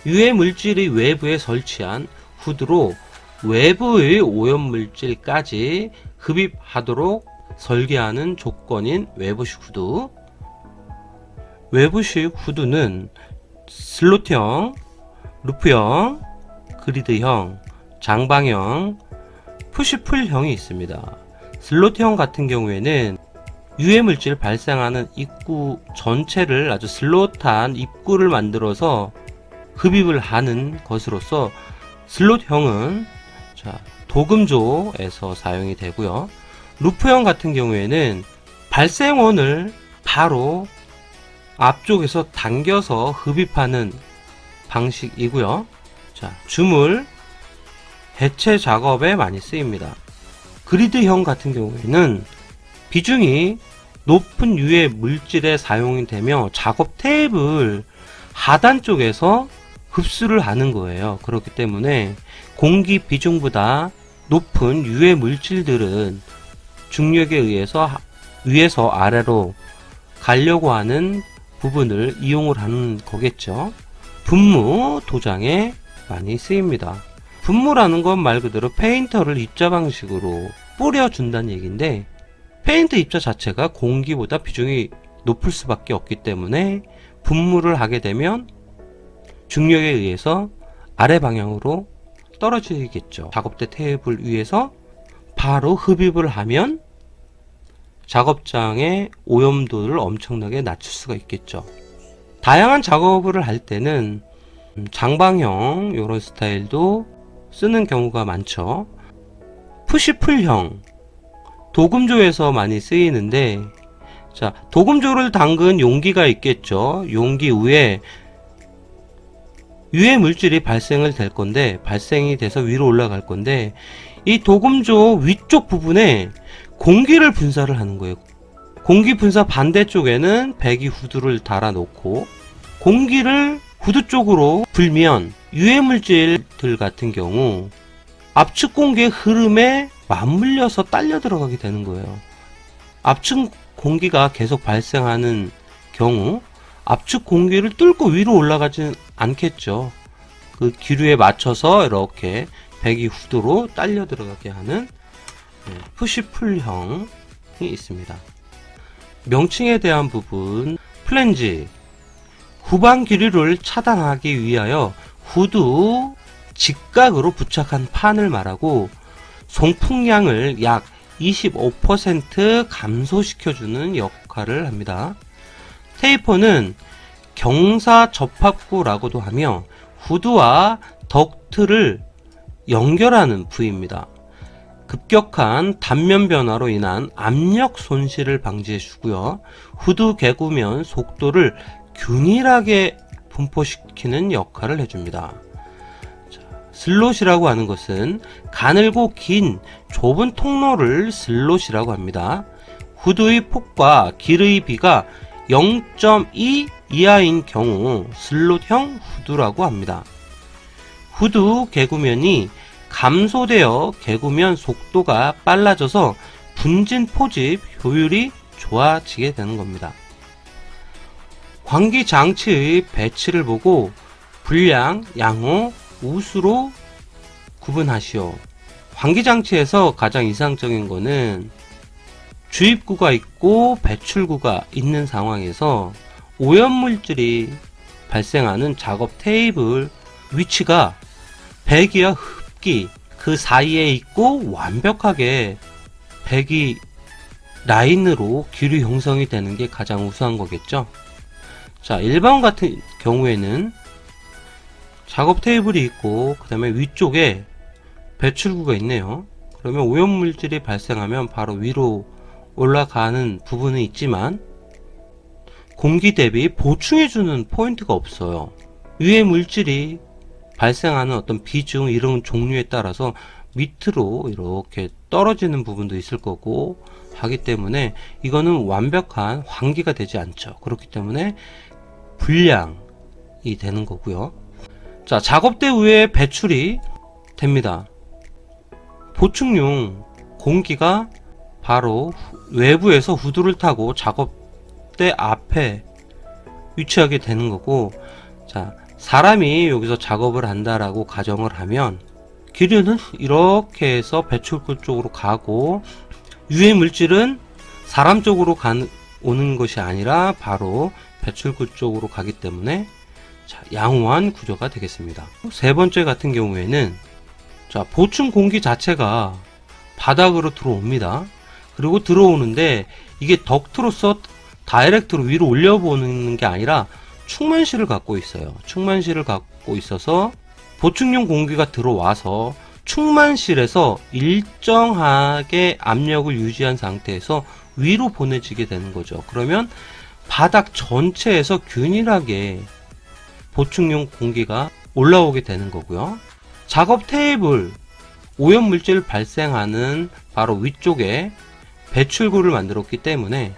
유해 물질의 외부에 설치한 후드로 외부의 오염물질까지 흡입하도록 설계하는 조건인 외부식 후드. 외부식 후드는 슬롯형, 루프형, 그리드형, 장방형, 푸시풀형이 있습니다. 슬롯형 같은 경우에는 유해물질 발생하는 입구 전체를 아주 슬롯한 입구를 만들어서 흡입을 하는 것으로서 슬롯형은 도금조에서 사용이 되고요. 루프형 같은 경우에는 발생원을 바로 앞쪽에서 당겨서 흡입하는 방식이고요. 자, 주물 해체 작업에 많이 쓰입니다. 그리드형 같은 경우에는 비중이 높은 유해 물질에 사용이 되며 작업 테이프를 하단 쪽에서 흡수를 하는 거예요. 그렇기 때문에 공기 비중보다 높은 유해 물질들은 중력에 의해서 위에서 아래로 가려고 하는 부분을 이용을 하는 거겠죠. 분무 도장에 많이 쓰입니다. 분무라는 건 말 그대로 페인터를 입자 방식으로 뿌려준다는 얘기인데, 페인트 입자 자체가 공기보다 비중이 높을 수밖에 없기 때문에 분무를 하게 되면 중력에 의해서 아래 방향으로 떨어지겠죠. 작업대 테이블 위에서 바로 흡입을 하면 작업장의 오염도를 엄청나게 낮출 수가 있겠죠. 다양한 작업을 할 때는 장방형 이런 스타일도 쓰는 경우가 많죠. 푸시풀형 도금조에서 많이 쓰이는데, 자, 도금조를 담근 용기가 있겠죠. 용기 위에 유해 물질이 발생을 될 건데, 발생이 돼서 위로 올라갈 건데, 이 도금조 위쪽 부분에 공기를 분사를 하는 거예요. 공기 분사 반대쪽에는 배기 후드를 달아 놓고 공기를 후드 쪽으로 불면 유해 물질들 같은 경우 압축 공기의 흐름에 맞물려서 딸려 들어가게 되는 거예요. 압축 공기가 계속 발생하는 경우 압축 공기를 뚫고 위로 올라가진 않겠죠. 그 기류에 맞춰서 이렇게 배기 후드로 딸려 들어가게 하는 푸시풀형이 있습니다. 명칭에 대한 부분, 플랜지, 후방 기류를 차단하기 위하여 후드 직각으로 부착한 판을 말하고 송풍량을 약 25% 감소시켜주는 역할을 합니다. 테이퍼는 경사 접합구라고도 하며 후드와 덕트를 연결하는 부위입니다. 급격한 단면 변화로 인한 압력 손실을 방지해 주고요. 후드 개구면 속도를 균일하게 분포시키는 역할을 해줍니다. 슬롯이라고 하는 것은 가늘고 긴 좁은 통로를 슬롯이라고 합니다. 후드의 폭과 길의 비가 0.2 이하인 경우 슬롯형 후드라고 합니다. 후드 개구면이 감소되어 개구면 속도가 빨라져서 분진 포집 효율이 좋아지게 되는 겁니다. 환기 장치의 배치를 보고 불량, 양호, 우수로 구분하시오. 환기 장치에서 가장 이상적인 거는 주입구가 있고 배출구가 있는 상황에서 오염물질이 발생하는 작업 테이블 위치가 배기와 흡기 그 사이에 있고 완벽하게 배기 라인으로 기류 형성이 되는 게 가장 우수한 거겠죠. 자, 일반 같은 경우에는 작업 테이블이 있고 그 다음에 위쪽에 배출구가 있네요. 그러면 오염물질이 발생하면 바로 위로 올라가는 부분은 있지만 공기 대비 보충해주는 포인트가 없어요. 위에 물질이 발생하는 어떤 비중 이런 종류에 따라서 밑으로 이렇게 떨어지는 부분도 있을 거고 하기 때문에 이거는 완벽한 환기가 되지 않죠. 그렇기 때문에 불량이 되는 거고요. 자, 작업대 위에 배출이 됩니다. 보충용 공기가 바로 외부에서 후드를 타고 작업대 앞에 위치하게 되는 거고, 자, 사람이 여기서 작업을 한다라고 가정을 하면 기류는 이렇게 해서 배출구 쪽으로 가고 유해 물질은 사람 쪽으로 오는 것이 아니라 바로 배출구 쪽으로 가기 때문에 자, 양호한 구조가 되겠습니다. 세 번째 같은 경우에는 자, 보충 공기 자체가 바닥으로 들어옵니다. 그리고 들어오는데 이게 덕트로서 다이렉트로 위로 올려보는 게 아니라 충만실을 갖고 있어요. 충만실을 갖고 있어서 보충용 공기가 들어와서 충만실에서 일정하게 압력을 유지한 상태에서 위로 보내지게 되는 거죠. 그러면 바닥 전체에서 균일하게 보충용 공기가 올라오게 되는 거고요. 작업 테이블 오염물질 발생하는 바로 위쪽에 배출구를 만들었기 때문에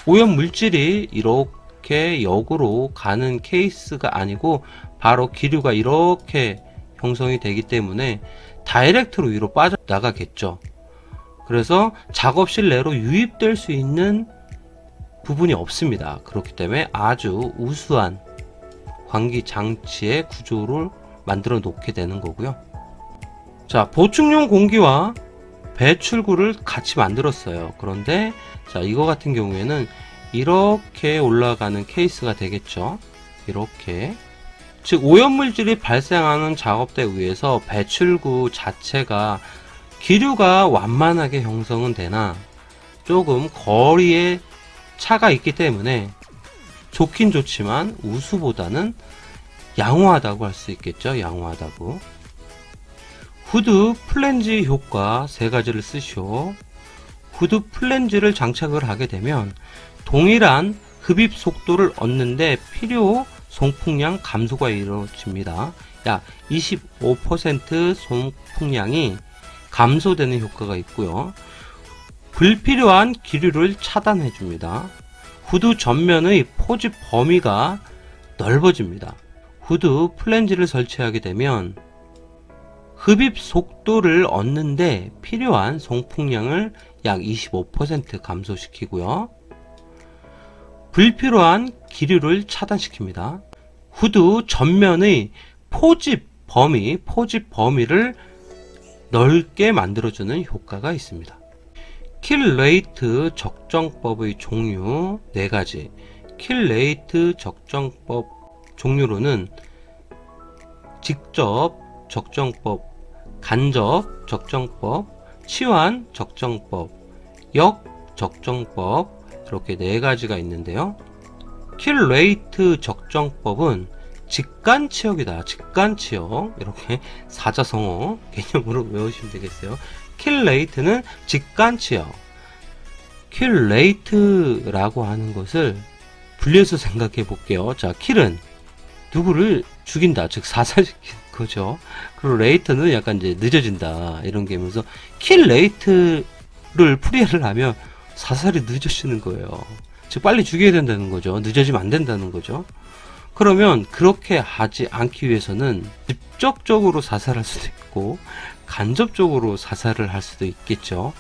오염물질이 이렇게 역으로 가는 케이스가 아니고 바로 기류가 이렇게 형성이 되기 때문에 다이렉트로 위로 빠져나가겠죠. 그래서 작업실 내로 유입될 수 있는 부분이 없습니다. 그렇기 때문에 아주 우수한 환기 장치의 구조를 만들어 놓게 되는 거고요. 자, 보충용 공기와 배출구를 같이 만들었어요. 그런데 자, 이거 같은 경우에는 이렇게 올라가는 케이스가 되겠죠. 이렇게, 즉 오염물질이 발생하는 작업대 위에서 배출구 자체가 기류가 완만하게 형성은 되나 조금 거리에 차가 있기 때문에 좋긴 좋지만 우수보다는 양호하다고 할 수 있겠죠. 양호하다고. 후드 플랜지 효과 세 가지를 쓰시오. 후드 플랜지를 장착을 하게 되면 동일한 흡입 속도를 얻는데 필요 송풍량 감소가 이루어집니다. 약 25% 송풍량이 감소되는 효과가 있고요. 불필요한 기류를 차단해 줍니다. 후드 전면의 포집 범위가 넓어집니다. 후드 플랜지를 설치하게 되면 흡입 속도를 얻는데 필요한 송풍량을 약 25% 감소시키고요. 불필요한 기류를 차단시킵니다. 후드 전면의 포집 범위를 넓게 만들어주는 효과가 있습니다. 킬레이트 적정법의 종류 4가지. 킬레이트 적정법 종류로는 직접 적정법, 간접 적정법, 치환 적정법, 역 적정법, 이렇게 4가지가 있는데요. 킬레이트 적정법은 직간치역이다. 직간치역, 이렇게 사자성어 개념으로 외우시면 되겠어요. 킬레이트는 직간치역. 킬레이트라고 하는 것을 분리해서 생각해 볼게요. 자, 킬은 누구를 죽인다, 즉 사살시키는 거죠. 그리고 레이트는 약간 이제 늦어진다, 이런 개념에서 킬레이트를 풀이를 하면 사살이 늦어지는 거예요. 즉 빨리 죽여야 된다는 거죠. 늦어지면 안 된다는 거죠. 그러면 그렇게 하지 않기 위해서는 직접적으로 사살할 수도 있고 간접적으로 사살을 할 수도 있겠죠.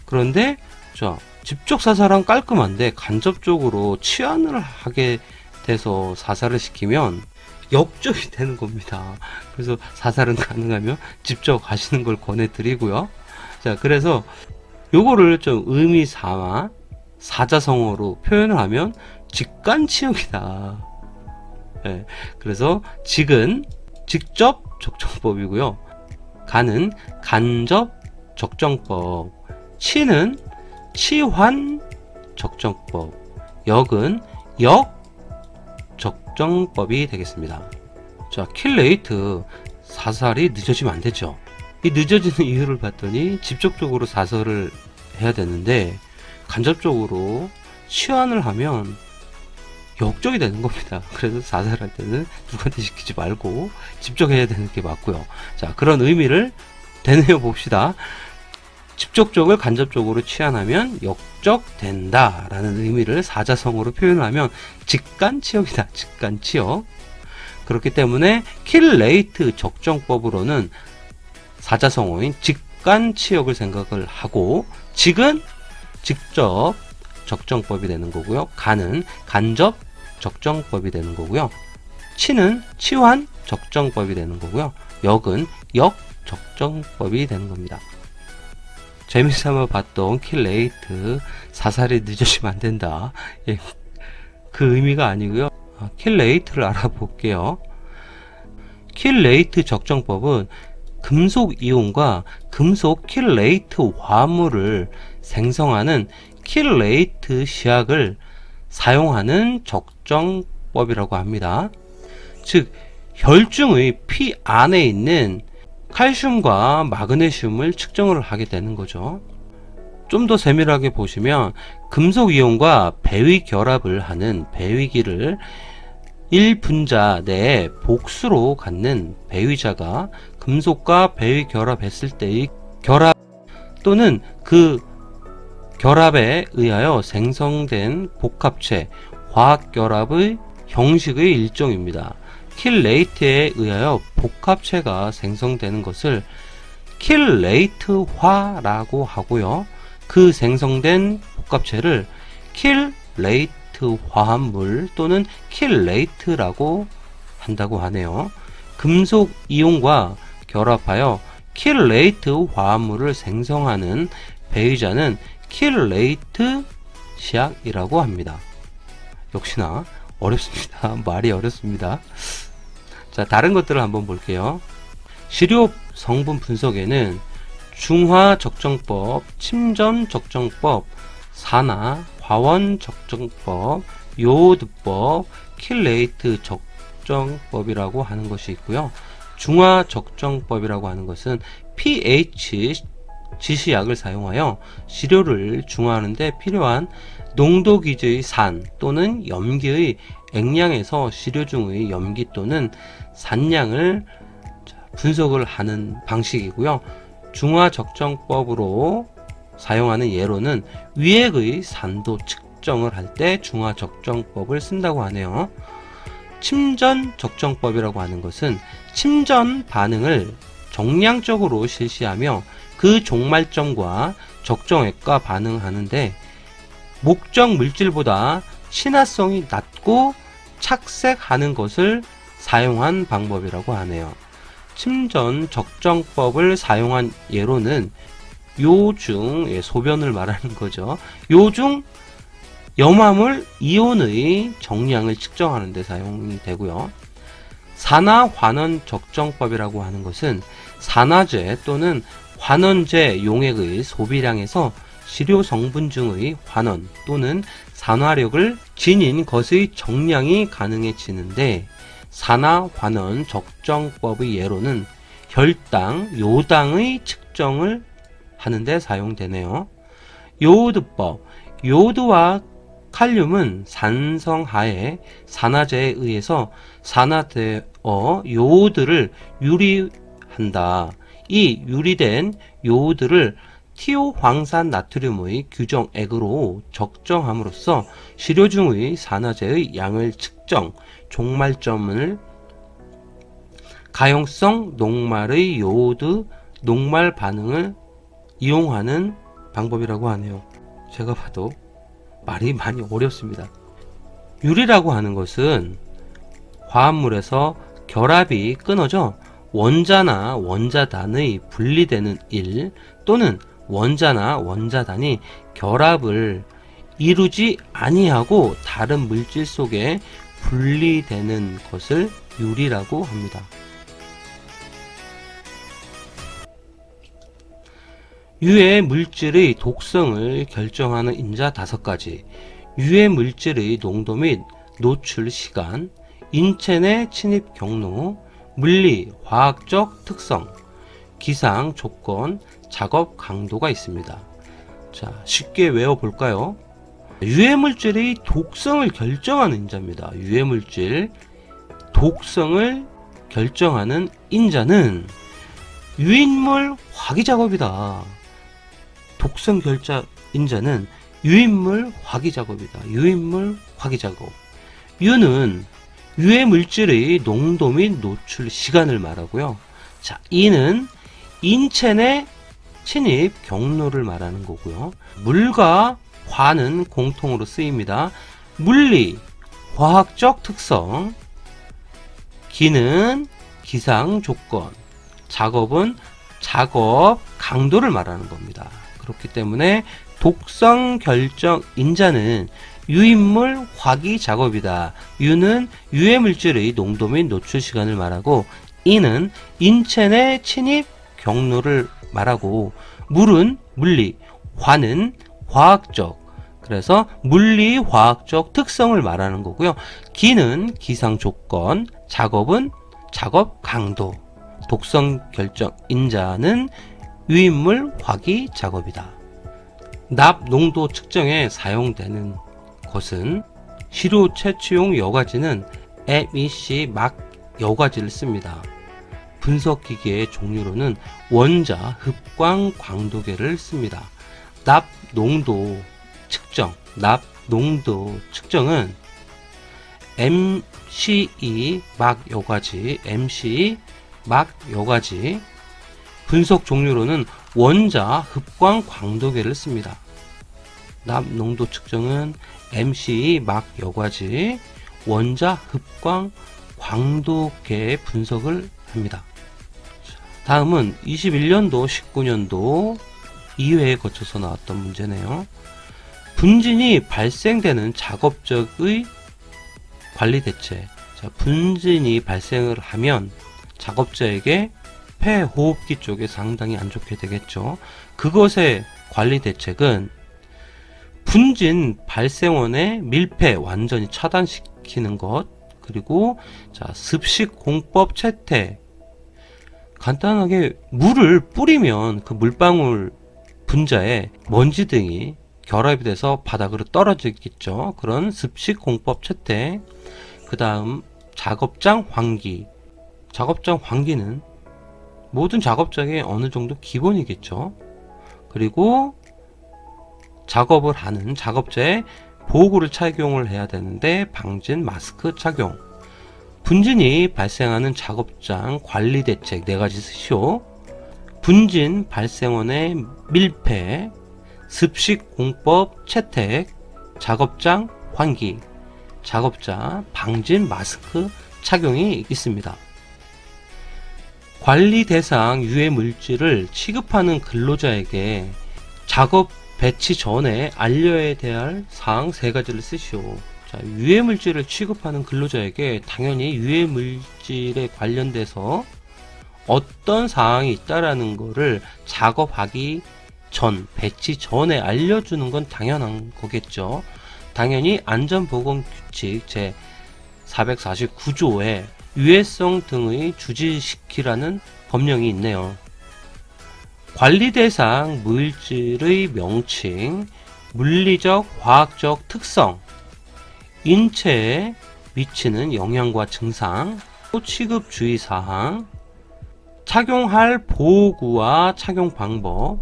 그런데 자, 직접 사살은 깔끔한데 간접적으로 치환을 하게 돼서 사살을 시키면 역적이 되는 겁니다. 그래서 사살은 가능하면 직접 하시는 걸 권해드리고요. 자, 그래서 요거를 좀 의미 삼아 사자성어로 표현을 하면 직간치역이다. 네, 그래서 직은 직접 적정법이고요. 간은 간접 적정법, 치는 치환 적정법, 역은 역 적정법이 되겠습니다. 자, 킬레이트 사살이 늦어지면 안 되죠. 이 늦어지는 이유를 봤더니 직접적으로 사살을 해야 되는데 간접적으로 치환을 하면 역적이 되는 겁니다. 그래서 사살할 때는 누구한테 시키지 말고 직접 해야 되는 게 맞고요. 자, 그런 의미를 되뇌어 봅시다. 직접적을 간접적으로 치환하면 역적된다 라는 의미를 사자성어로 표현하면 직간치역이다. 직간치역. 그렇기 때문에 킬레이트 적정법으로는 사자성어인 직간치역을 생각을 하고, 직은 직접 적정법이 되는 거고요. 간은 간접 적정법이 되는 거고요. 치는 치환 적정법이 되는 거고요. 역은 역 적정법이 되는 겁니다. 재미삼아 봤던 킬레이트 사살이 늦어지면 안 된다. 예, 그 의미가 아니고요. 킬레이트를 알아볼게요. 킬레이트 적정법은 금속 이온과 금속 킬레이트 화물을 생성하는 킬레이트 시약을 사용하는 적정법이라고 합니다. 즉 혈중의 피 안에 있는 칼슘과 마그네슘을 측정을 하게 되는 거죠. 좀 더 세밀하게 보시면 금속 이온과 배위 결합을 하는 배위기를 1분자 내에 복수로 갖는 배위자가 금속과 배위 결합했을 때의 결합 또는 그 결합에 의하여 생성된 복합체, 화학결합의 형식의 일종입니다. 킬레이트에 의하여 복합체가 생성되는 것을 킬레이트화라고 하고요. 그 생성된 복합체를 킬레이트 화합물 또는 킬레이트라고 한다고 하네요. 금속 이온과 결합하여 킬레이트 화합물을 생성하는 배위자는 킬레이트 시약이라고 합니다. 역시나 어렵습니다. 말이 어렵습니다. 자, 다른 것들을 한번 볼게요. 시료 성분 분석에는 중화 적정법, 침전 적정법, 산화, 화원 적정법, 요오드법, 킬레이트 적정법이라고 하는 것이 있고요. 중화 적정법이라고 하는 것은 pH 지시약을 사용하여 시료를 중화하는 데 필요한 농도 기제의 산 또는 염기의 액량에서 시료 중의 염기 또는 산량을 분석을 하는 방식이고요. 중화 적정법으로 사용하는 예로는 위액의 산도 측정을 할 때 중화 적정법을 쓴다고 하네요. 침전 적정법이라고 하는 것은 침전 반응을 정량적으로 실시하며 그 종말점과 적정액과 반응하는데 목적 물질보다 친화성이 낮고 착색하는 것을 사용한 방법이라고 하네요. 침전 적정법을 사용한 예로는 요중, 소변을 말하는 거죠. 요중 염화물 이온의 정량을 측정하는 데 사용이 되고요. 산화 환원 적정법이라고 하는 것은 산화제 또는 환원제 용액의 소비량에서 시료 성분 중의 환원 또는 산화력을 지닌 것의 정량이 가능해지는데, 산화 환원 적정법의 예로는 혈당, 요당의 측정을 하는데 사용되네요. 요오드법, 요오드와 칼륨은 산성하에 산화제에 의해서 산화되어 요오드를 유리한다. 이 유리된 요오드를 티오황산 나트륨의 규정액으로 적정함으로써 시료 중의 산화제의 양을 측정, 종말점을 가용성 녹말의 요오드 녹말 반응을 이용하는 방법이라고 하네요. 제가 봐도 말이 많이 어렵습니다. 유리라고 하는 것은 화합물에서 결합이 끊어져 원자나 원자단의 분리되는 일 또는 원자나 원자단이 결합을 이루지 아니하고 다른 물질 속에 분리되는 것을 유리라고 합니다. 유해 물질의 독성을 결정하는 인자 5가지, 유해 물질의 농도 및 노출 시간, 인체 내 침입 경로, 물리, 화학적 특성, 기상 조건, 작업 강도가 있습니다. 자, 쉽게 외워볼까요? 유해물질의 독성을 결정하는 인자입니다. 유해물질 독성을 결정하는 인자는 유인물 화기작업이다. 독성 결정 인자는 유인물 화기작업이다. 유인물 화기작업. 유는 유해물질의 농도 및 노출 시간을 말하고요. 자, 이는 인체 내 침입 경로를 말하는 거고요. 물과 화는 공통으로 쓰입니다. 물리, 화학적 특성, 기는 기상 조건, 작업은 작업 강도를 말하는 겁니다. 그렇기 때문에 독성 결정 인자는 유인물 화기 작업이다. 유는 유해물질의 농도 및 노출 시간을 말하고, 이는 인체 내 침입 경로를 말하고, 물은 물리, 화는 화학적, 그래서 물리 화학적 특성을 말하는 거고요. 기는 기상 조건, 작업은 작업 강도, 독성 결정 인자는 유인물 화기 작업이다. 납 농도 측정에 사용되는 것은 시료 채취용 여과지는 MEC 막 여과지를 씁니다. 분석기계의 종류로는 원자 흡광 광도계를 씁니다. 납 농도 측정, 납 농도 측정은 MCE 막 여과지, MCE 막 여과지, 분석 종류로는 원자 흡광 광도계를 씁니다. 납 농도 측정은 MCE 막 여과지, 원자 흡광 광도계의 분석을 합니다. 다음은 21년도, 19년도 2회에 거쳐서 나왔던 문제네요. 분진이 발생되는 작업적의 관리 대책. 자, 분진이 발생을 하면 작업자에게 폐 호흡기 쪽에 상당히 안 좋게 되겠죠. 그것의 관리 대책은 분진 발생원의 밀폐 완전히 차단시키는 것, 그리고 자, 습식 공법 채택. 간단하게 물을 뿌리면 그 물방울 분자에 먼지 등이 결합이 돼서 바닥으로 떨어지겠죠. 그런 습식 공법 채택. 그 다음 작업장 환기. 작업장 환기는 모든 작업장에 어느 정도 기본이겠죠. 그리고 작업을 하는 작업자의 보호구를 착용을 해야 되는데 방진 마스크 착용. 분진이 발생하는 작업장 관리 대책 4가지 쓰시오. 분진 발생원의 밀폐, 습식 공법 채택, 작업장 환기, 작업자 방진 마스크 착용이 있습니다. 관리 대상 유해 물질을 취급하는 근로자에게 작업 배치 전에 알려야 할 사항 3가지를 쓰시오. 자, 유해 물질을 취급하는 근로자에게 당연히 유해 물질에 관련돼서 어떤 사항이 있다라는 거를 작업하기 전, 배치 전에 알려주는 건 당연한 거겠죠. 당연히 안전보건규칙 제 449조에 유해성 등의 주지시키라는 법령이 있네요. 관리 대상 물질의 명칭, 물리적, 과학적 특성, 인체에 미치는 영향과 증상, 취급 주의사항, 착용할 보호구와 착용 방법,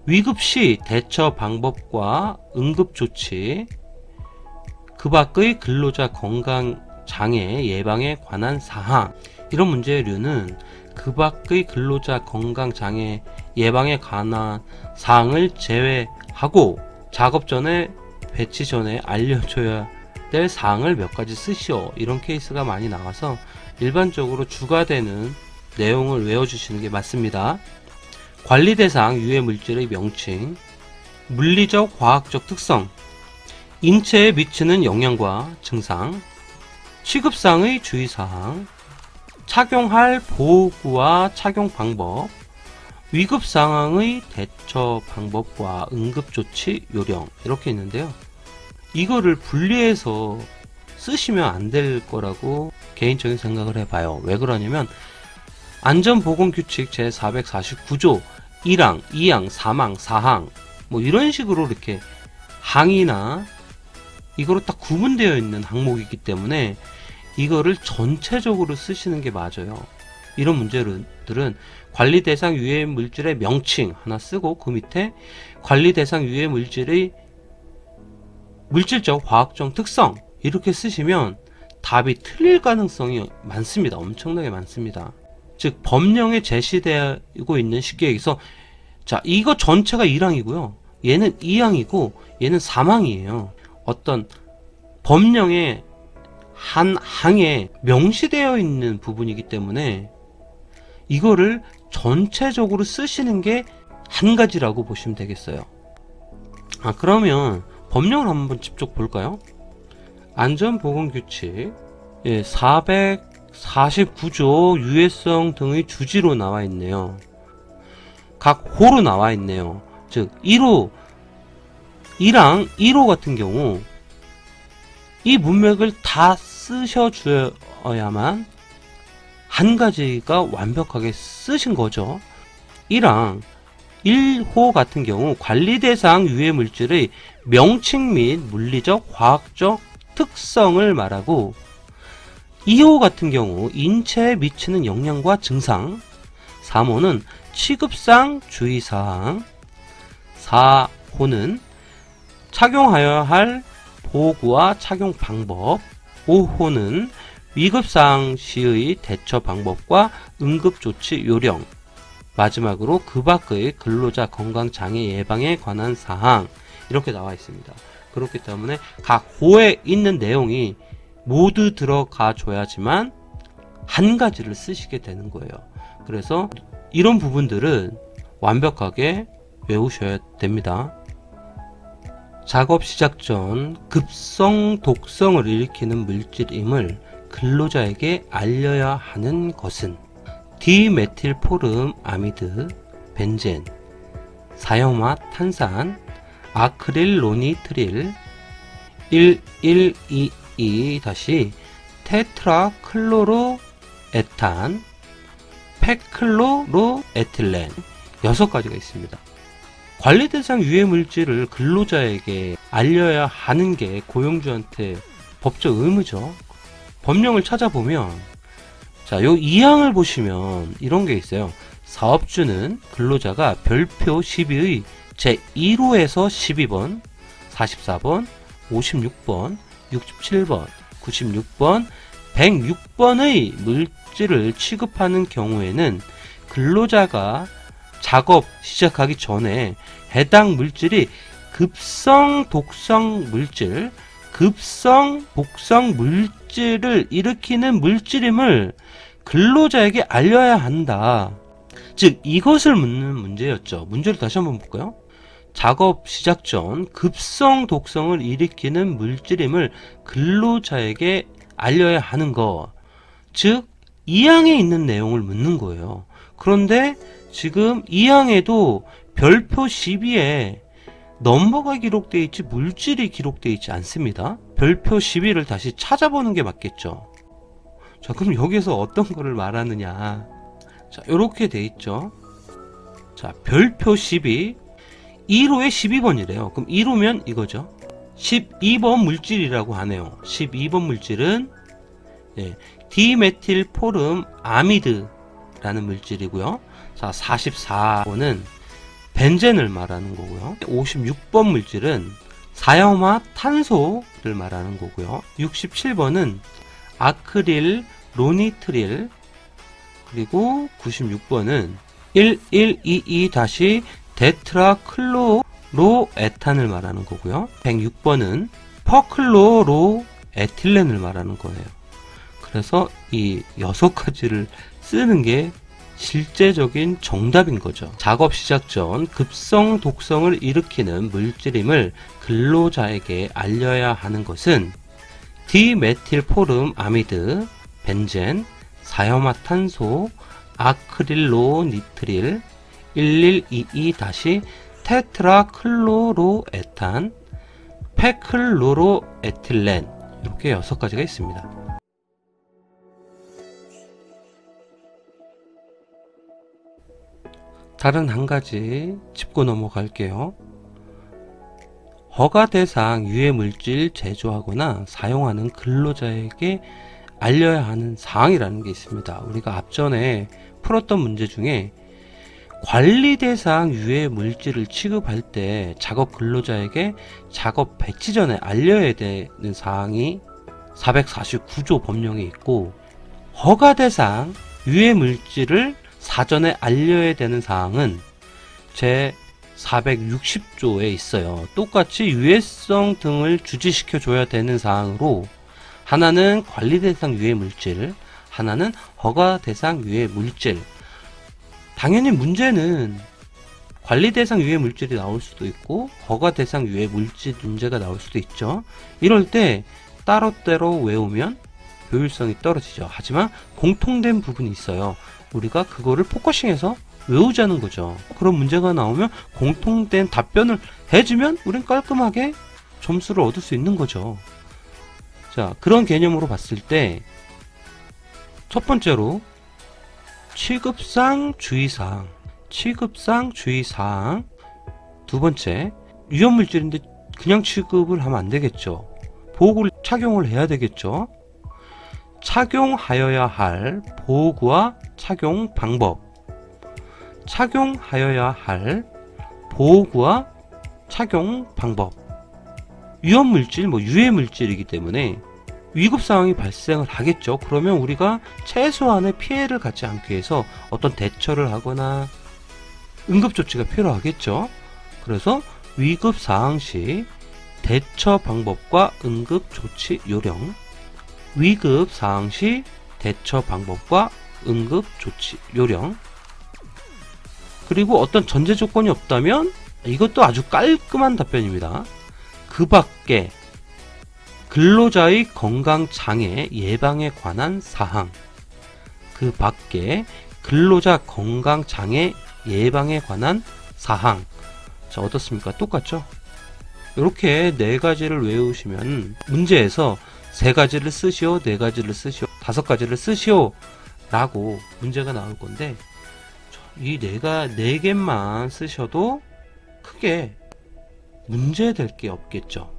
위급 시 대처 방법과 응급조치, 그 밖의 근로자 건강장애 예방에 관한 사항. 이런 문제류는 그 밖의 근로자 건강장애 예방에 관한 사항을 제외하고 작업 전에 배치 전에 알려줘야 될 사항을 몇 가지 쓰시오. 이런 케이스가 많이 나와서 일반적으로 주가 되는 내용을 외워주시는 게 맞습니다. 관리 대상 유해 물질의 명칭, 물리적, 과학적 특성, 인체에 미치는 영향과 증상, 취급상의 주의사항, 착용할 보호구와 착용 방법, 위급 상황의 대처 방법과 응급조치 요령, 이렇게 있는데요. 이거를 분리해서 쓰시면 안 될 거라고 개인적인 생각을 해봐요. 왜 그러냐면 안전보건규칙 제449조 1항, 2항, 3항, 4항 뭐 이런 식으로 이렇게 항이나 이거로 딱 구분되어 있는 항목이기 때문에 이거를 전체적으로 쓰시는 게 맞아요. 이런 문제들은 관리 대상 유해 물질의 명칭 하나 쓰고 그 밑에 관리 대상 유해 물질의 물질적, 과학적 특성 이렇게 쓰시면 답이 틀릴 가능성이 많습니다. 엄청나게 많습니다. 즉 법령에 제시되고 있는 시기에서 자 이거 전체가 1항이고요. 얘는 2항이고 얘는 3항이에요. 어떤 법령에 한 항에 명시되어 있는 부분이기 때문에 이거를 전체적으로 쓰시는 게 한 가지라고 보시면 되겠어요. 그러면 법령을 한번 직접 볼까요? 안전보건규칙 449조 유해성 등의 주지로 나와 있네요. 각 호로 나와 있네요. 즉 1호 1항 1호 같은 경우 이 문맥을 다 쓰셔줘야만 한 가지가 완벽하게 쓰신 거죠. 1항 1호 같은 경우 관리 대상 유해 물질의 명칭 및 물리적, 과학적 특성을 말하고 2호 같은 경우 인체에 미치는 영향과 증상, 3호는 취급상 주의사항, 4호는 착용하여야 할 보호구와 착용 방법, 5호는 위급사항 시의 대처 방법과 응급조치 요령, 마지막으로 그 밖의 근로자 건강장애 예방에 관한 사항 이렇게 나와 있습니다. 그렇기 때문에 각 호에 있는 내용이 모두 들어가 줘야지만 한 가지를 쓰시게 되는 거예요. 그래서 이런 부분들은 완벽하게 외우셔야 됩니다. 작업 시작 전 급성 독성을 일으키는 물질임을 근로자에게 알려야 하는 것은 디메틸포름 아미드, 벤젠, 사염화 탄산, 아크릴로니트릴, 1122-테트라클로로에탄, 페클로로에틸렌 6가지가 있습니다. 관리 대상 유해 물질을 근로자에게 알려야 하는 게 고용주한테 법적 의무죠. 법령을 찾아보면 자, 요 2항을 보시면 이런 게 있어요. 사업주는 근로자가 별표 12의 제1호에서 12번, 44번, 56번, 67번, 96번, 106번의 물질을 취급하는 경우에는 근로자가 작업 시작하기 전에 해당 물질이 급성 독성 물질, 급성 독성 물질을 일으키는 물질임을 근로자에게 알려야 한다. 즉 이것을 묻는 문제였죠. 문제를 다시 한번 볼까요? 작업 시작 전 급성 독성을 일으키는 물질임을 근로자에게 알려야 하는 것. 즉 2항에 있는 내용을 묻는 거예요. 그런데 지금 2항에도 별표 12에 넘버가 기록되어 있지 물질이 기록되어 있지 않습니다. 별표 12를 다시 찾아보는 게 맞겠죠. 자, 그럼 여기서 어떤 거를 말하느냐. 자, 요렇게 돼 있죠. 자, 별표 12 1호에 12번이래요. 그럼 1호면 이거죠. 12번 물질이라고 하네요. 12번 물질은 디메틸포름 아미드라는 물질이고요. 자, 44번은 벤젠을 말하는 거고요. 56번 물질은 사염화탄소를 말하는 거고요. 67번은 아크릴 로니트릴, 그리고 96번은 1122-데트라클로로에탄을 말하는 거고요. 106번은 퍼클로로에틸렌을 말하는 거예요. 그래서 이 6가지를 쓰는 게 실제적인 정답인 거죠. 작업 시작 전 급성 독성을 일으키는 물질임을 근로자에게 알려야 하는 것은 디메틸포름 아미드, 벤젠, 사염화탄소, 아크릴로니트릴, 1122-테트라클로로에탄, 페클로로에틸렌, 이렇게 6가지가 있습니다. 다른 한 가지 짚고 넘어갈게요. 허가 대상 유해물질 제조하거나 사용하는 근로자에게 알려야 하는 사항이라는 게 있습니다. 우리가 앞전에 풀었던 문제 중에 관리 대상 유해물질을 취급할 때 작업 근로자에게 작업 배치 전에 알려야 되는 사항이 449조 법령에 있고, 허가 대상 유해물질을 사전에 알려야 되는 사항은 제 460조에 있어요. 똑같이 유해성 등을 주지시켜 줘야 되는 사항으로, 하나는 관리 대상 유해물질, 하나는 허가 대상 유해물질. 당연히 문제는 관리 대상 유해물질이 나올 수도 있고 허가 대상 유해물질 문제가 나올 수도 있죠. 이럴 때 따로따로 외우면 효율성이 떨어지죠. 하지만 공통된 부분이 있어요. 우리가 그거를 포커싱해서 외우자는 거죠. 그런 문제가 나오면 공통된 답변을 해주면 우린 깔끔하게 점수를 얻을 수 있는 거죠. 자, 그런 개념으로 봤을 때 첫 번째로 취급상 주의사항, 두 번째, 위험물질인데 그냥 취급을 하면 안 되겠죠. 보호구를 착용을 해야 되겠죠. 착용하여야 할 보호구와 착용 방법, 착용하여야 할 보호구와 착용 방법. 위험물질, 유해물질이기 때문에 위급상황이 발생을 하겠죠. 그러면 우리가 최소한의 피해를 갖지 않기 위해서 어떤 대처를 하거나 응급조치가 필요하겠죠. 그래서 위급상황 시 대처 방법과 응급조치 요령, 위급상황 시 대처 방법과 응급조치 요령, 그리고 어떤 전제 조건이 없다면 이것도 아주 깔끔한 답변입니다. 그 밖에 근로자의 건강장애 예방에 관한 사항, 그 밖에 근로자 건강장애 예방에 관한 사항. 자, 어떻습니까? 똑같죠? 이렇게 4가지를 외우시면 문제에서 3가지를 쓰시오, 4가지를 쓰시오, 5가지를 쓰시오 라고 문제가 나올 건데, 이 4개만 쓰셔도 크게 문제될 게 없겠죠.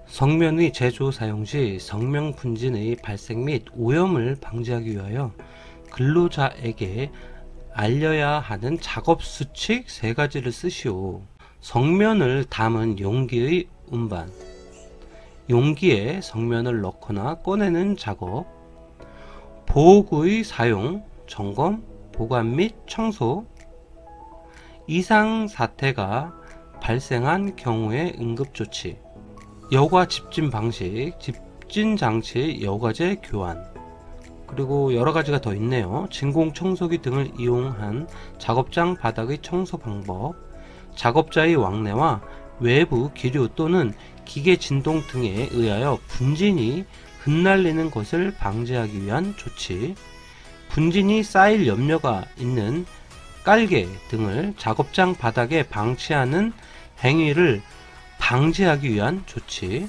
성면의 제조 사용 시 성명 분진의 발생 및 오염을 방지하기 위하여 근로자에게 알려야 하는 작업 수칙 3가지를 쓰시오. 성면을 담은 용기의 운반, 용기에 성면을 넣거나 꺼내는 작업, 보호구의 사용, 점검, 보관 및 청소, 이상 사태가 발생한 경우의 응급조치, 여과 집진 방식, 집진 장치 여과제 교환, 그리고 여러가지가 더 있네요. 진공 청소기 등을 이용한 작업장 바닥의 청소 방법, 작업자의 왕래와 외부 기류 또는 기계 진동 등에 의하여 분진이 흩날리는 것을 방지하기 위한 조치, 분진이 쌓일 염려가 있는 깔개 등을 작업장 바닥에 방치하는 행위를 방지하기 위한 조치,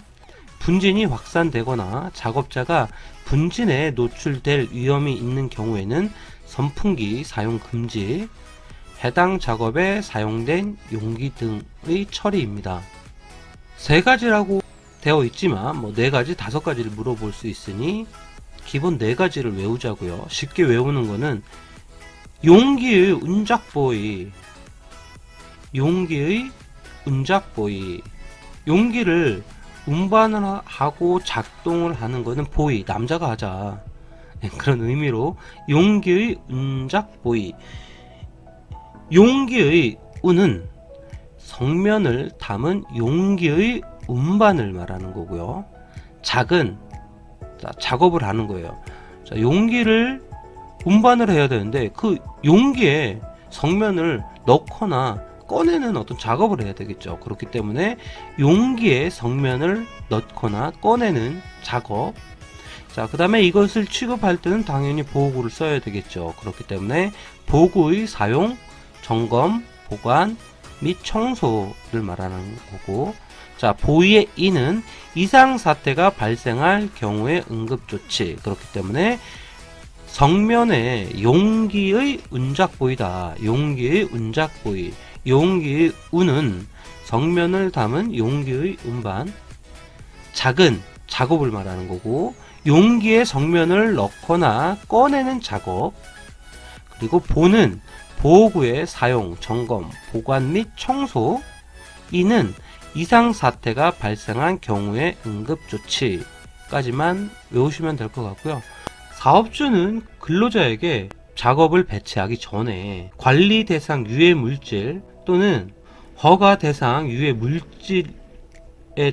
분진이 확산되거나 작업자가 분진에 노출될 위험이 있는 경우에는 선풍기 사용 금지, 해당 작업에 사용된 용기 등의 처리입니다. 세 가지라고 되어 있지만 뭐 4가지, 5가지를 물어볼 수 있으니 기본 4가지를 외우자고요. 쉽게 외우는 거는 용기의 운작보의, 용기의 운작보의, 용기를 운반을 하고 작동을 하는 거는 보이, 남자가 하자, 그런 의미로 용기의 운작보의. 용기의 운은 성면을 담은 용기의 운반을 말하는 거고요. 작은, 자, 작업을 하는 거예요. 자, 용기를 운반을 해야 되는데 그 용기에 성면을 넣거나 꺼내는 어떤 작업을 해야 되겠죠. 그렇기 때문에 용기에 성면을 넣거나 꺼내는 작업. 자, 그 다음에 이것을 취급할 때는 당연히 보호구를 써야 되겠죠. 그렇기 때문에 보호구의 사용, 점검, 보관 및 청소를 말하는 거고, 자, 보이의 이는 이상사태가 발생할 경우의 응급조치. 그렇기 때문에 성면에 용기의 운작보이다. 용기의 운작보이. 용기의 운은 성면을 담은 용기의 운반, 작은 작업을 말하는 거고, 용기에 성면을 넣거나 꺼내는 작업, 그리고 보는 보호구의 사용, 점검, 보관 및 청소, 이는 이상사태가 발생한 경우의 응급조치까지만 외우시면 될 것 같고요. 사업주는 근로자에게 작업을 배치하기 전에 관리 대상 유해 물질 또는 허가 대상 유해 물질에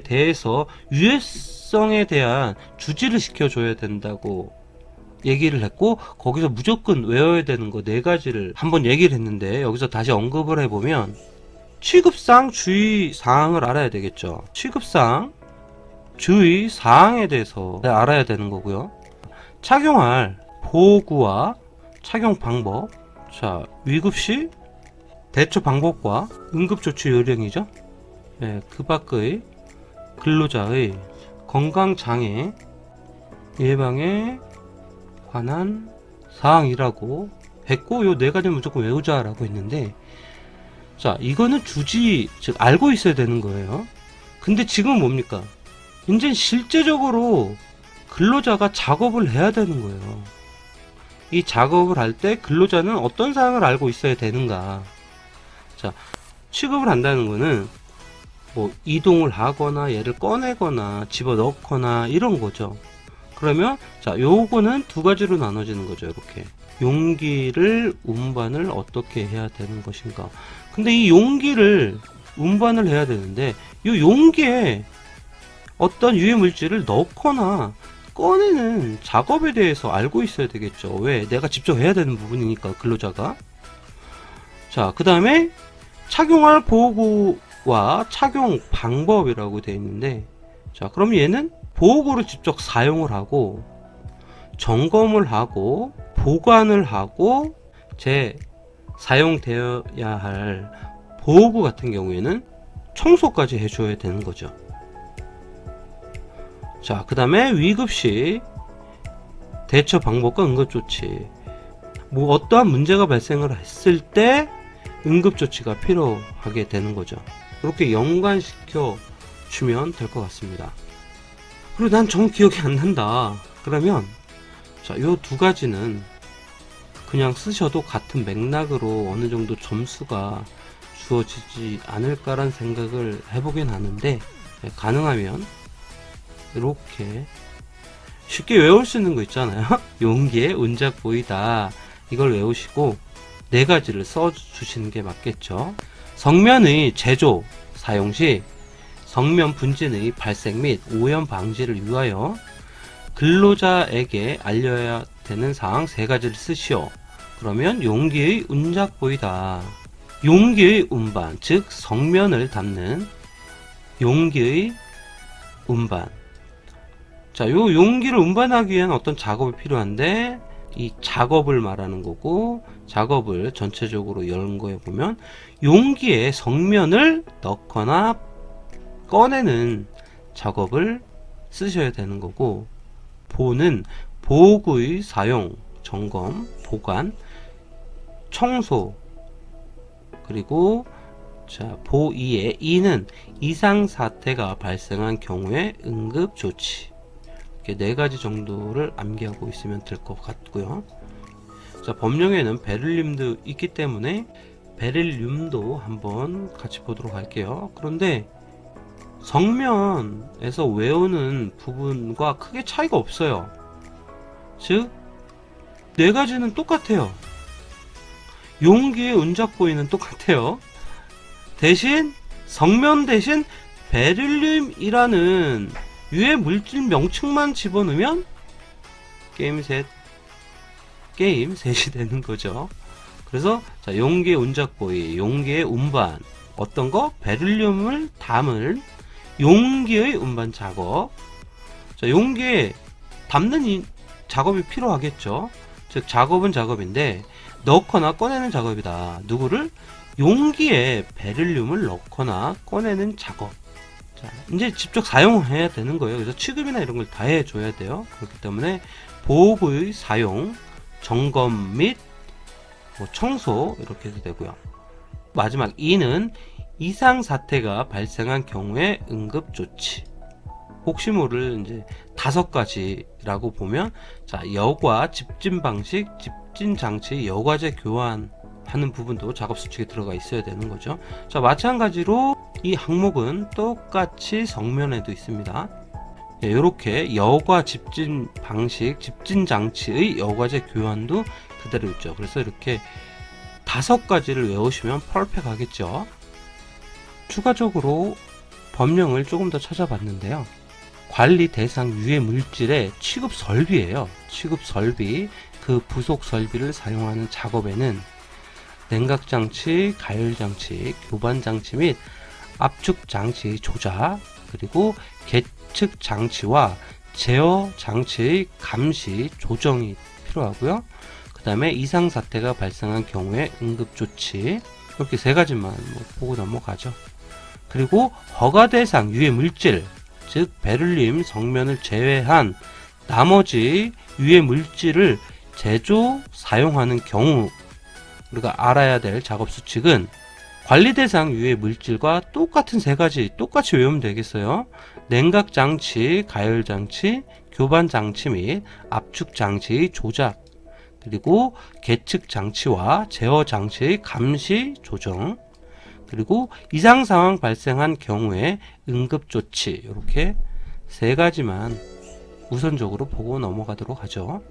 대해서 유해성에 대한 주지를 시켜줘야 된다고 얘기를 했고, 거기서 무조건 외워야 되는 거 4가지를 한번 얘기를 했는데, 여기서 다시 언급을 해보면 취급상 주의사항을 알아야 되겠죠. 취급상 주의사항에 대해서 알아야 되는 거고요. 착용할 보호구와 착용 방법, 자, 위급시 대처 방법과 응급조치 요령이죠. 네, 그 밖의 근로자의 건강장애 예방에 관한 사항이라고 했고, 요 4가지 무조건 외우자 라고 했는데, 자, 이거는 주지, 즉 알고 있어야 되는 거예요. 근데 지금은 뭡니까? 이제 실제적으로 근로자가 작업을 해야 되는 거예요. 이 작업을 할 때 근로자는 어떤 사항을 알고 있어야 되는가. 자, 취급을 한다는 거는 뭐 이동을 하거나 얘를 꺼내거나 집어넣거나 이런 거죠. 그러면 자, 요거는 2가지로 나눠지는 거죠. 이렇게 용기를 운반을 어떻게 해야 되는 것인가. 근데 이 용기를 운반을 해야 되는데 이 용기에 어떤 유해 물질을 넣거나 꺼내는 작업에 대해서 알고 있어야 되겠죠. 왜? 내가 직접 해야 되는 부분이니까, 근로자가. 자, 그 다음에 착용할 보호구와 착용 방법이라고 되어 있는데, 자, 그럼 얘는 보호구를 직접 사용을 하고 점검을 하고 보관을 하고 사용되어야 할 보호구 같은 경우에는 청소까지 해줘야 되는 거죠. 자, 그 다음에 위급시 대처 방법과 응급조치, 뭐 어떠한 문제가 발생을 했을 때 응급조치가 필요하게 되는 거죠. 이렇게 연관시켜 주면 될 것 같습니다. 그리고 난 정 기억이 안 난다 그러면, 자, 요 2가지는 그냥 쓰셔도 같은 맥락으로 어느 정도 점수가 주어지지 않을까란 생각을 해보긴 하는데, 가능하면 이렇게 쉽게 외울 수 있는 거 있잖아요. 용기에 운작 보이다. 이걸 외우시고 네 가지를 써주시는 게 맞겠죠. 성면의 제조, 사용 시 성면 분진의 발생 및 오염 방지를 위하여 근로자에게 알려야 되는 사항 세 가지를 쓰시오. 그러면 용기의 운작 보이다. 용기의 운반, 즉 성면을 담는 용기의 운반. 자, 요 용기를 운반하기 위한 어떤 작업이 필요한데 이 작업을 말하는 거고, 작업을 전체적으로 연 거에 보면 용기에 성면을 넣거나 꺼내는 작업을 쓰셔야 되는 거고, 보는 보구의 사용, 점검, 보관, 청소, 그리고 자, 보2의 2는 이상 사태가 발생한 경우에 응급 조치. 이렇게 네 가지 정도를 암기하고 있으면 될 것 같고요. 자, 법령에는 베릴륨도 있기 때문에 베릴륨도 한번 같이 보도록 할게요. 그런데 성면에서 외우는 부분과 크게 차이가 없어요. 즉, 네 가지는 똑같아요. 용기의 운작보이는 똑같아요. 대신 성면 대신 베릴륨이라는 유해 물질 명칭만 집어넣으면 게임 셋이 되는 거죠. 그래서 자, 용기의 운작보이, 용기의 운반, 어떤 거? 베릴륨을 담을 용기의 운반 작업. 자, 용기에 담는 이 작업이 필요하겠죠. 즉 작업은 작업인데 넣거나 꺼내는 작업이다. 누구를? 용기에 베릴륨을 넣거나 꺼내는 작업. 자, 이제 직접 사용해야 되는 거예요. 그래서 취급이나 이런 걸 다 해줘야 돼요. 그렇기 때문에 보호구의 사용, 점검 및 뭐 청소 이렇게 해도 되고요. 마지막 2는 이상 사태가 발생한 경우에 응급 조치. 혹시 모를 이제 5가지라고 보면, 자, 여과 집진 방식, 집진 장치, 여과제 교환하는 부분도 작업 수칙에 들어가 있어야 되는 거죠. 자, 마찬가지로 이 항목은 똑같이 성면에도 있습니다. 이렇게 여과 집진 방식, 집진 장치의 여과제 교환도 그대로 있죠. 그래서 이렇게 5가지를 외우시면 퍼펙트하겠죠. 추가적으로 법령을 조금 더 찾아봤는데요. 관리 대상 유해 물질의 취급 설비예요. 취급 설비, 그 부속 설비를 사용하는 작업에는 냉각 장치, 가열 장치, 교반 장치 및 압축 장치 조작, 그리고 계측 장치와 제어 장치의 감시, 조정이 필요하고요. 그 다음에 이상 사태가 발생한 경우에 응급 조치, 이렇게 3가지만 보고 넘어가죠. 그리고 허가 대상 유해 물질, 즉 베릴륨 성면을 제외한 나머지 유해 물질을 제조, 사용하는 경우 우리가 알아야 될 작업 수칙은 관리 대상 유해 물질과 똑같은 3가지 똑같이 외우면 되겠어요. 냉각 장치, 가열 장치, 교반 장치 및 압축 장치의 조작, 그리고 계측 장치와 제어 장치의 감시, 조정, 그리고 이상 상황 발생한 경우에 응급 조치. 이렇게 3가지만 우선적으로 보고 넘어가도록 하죠.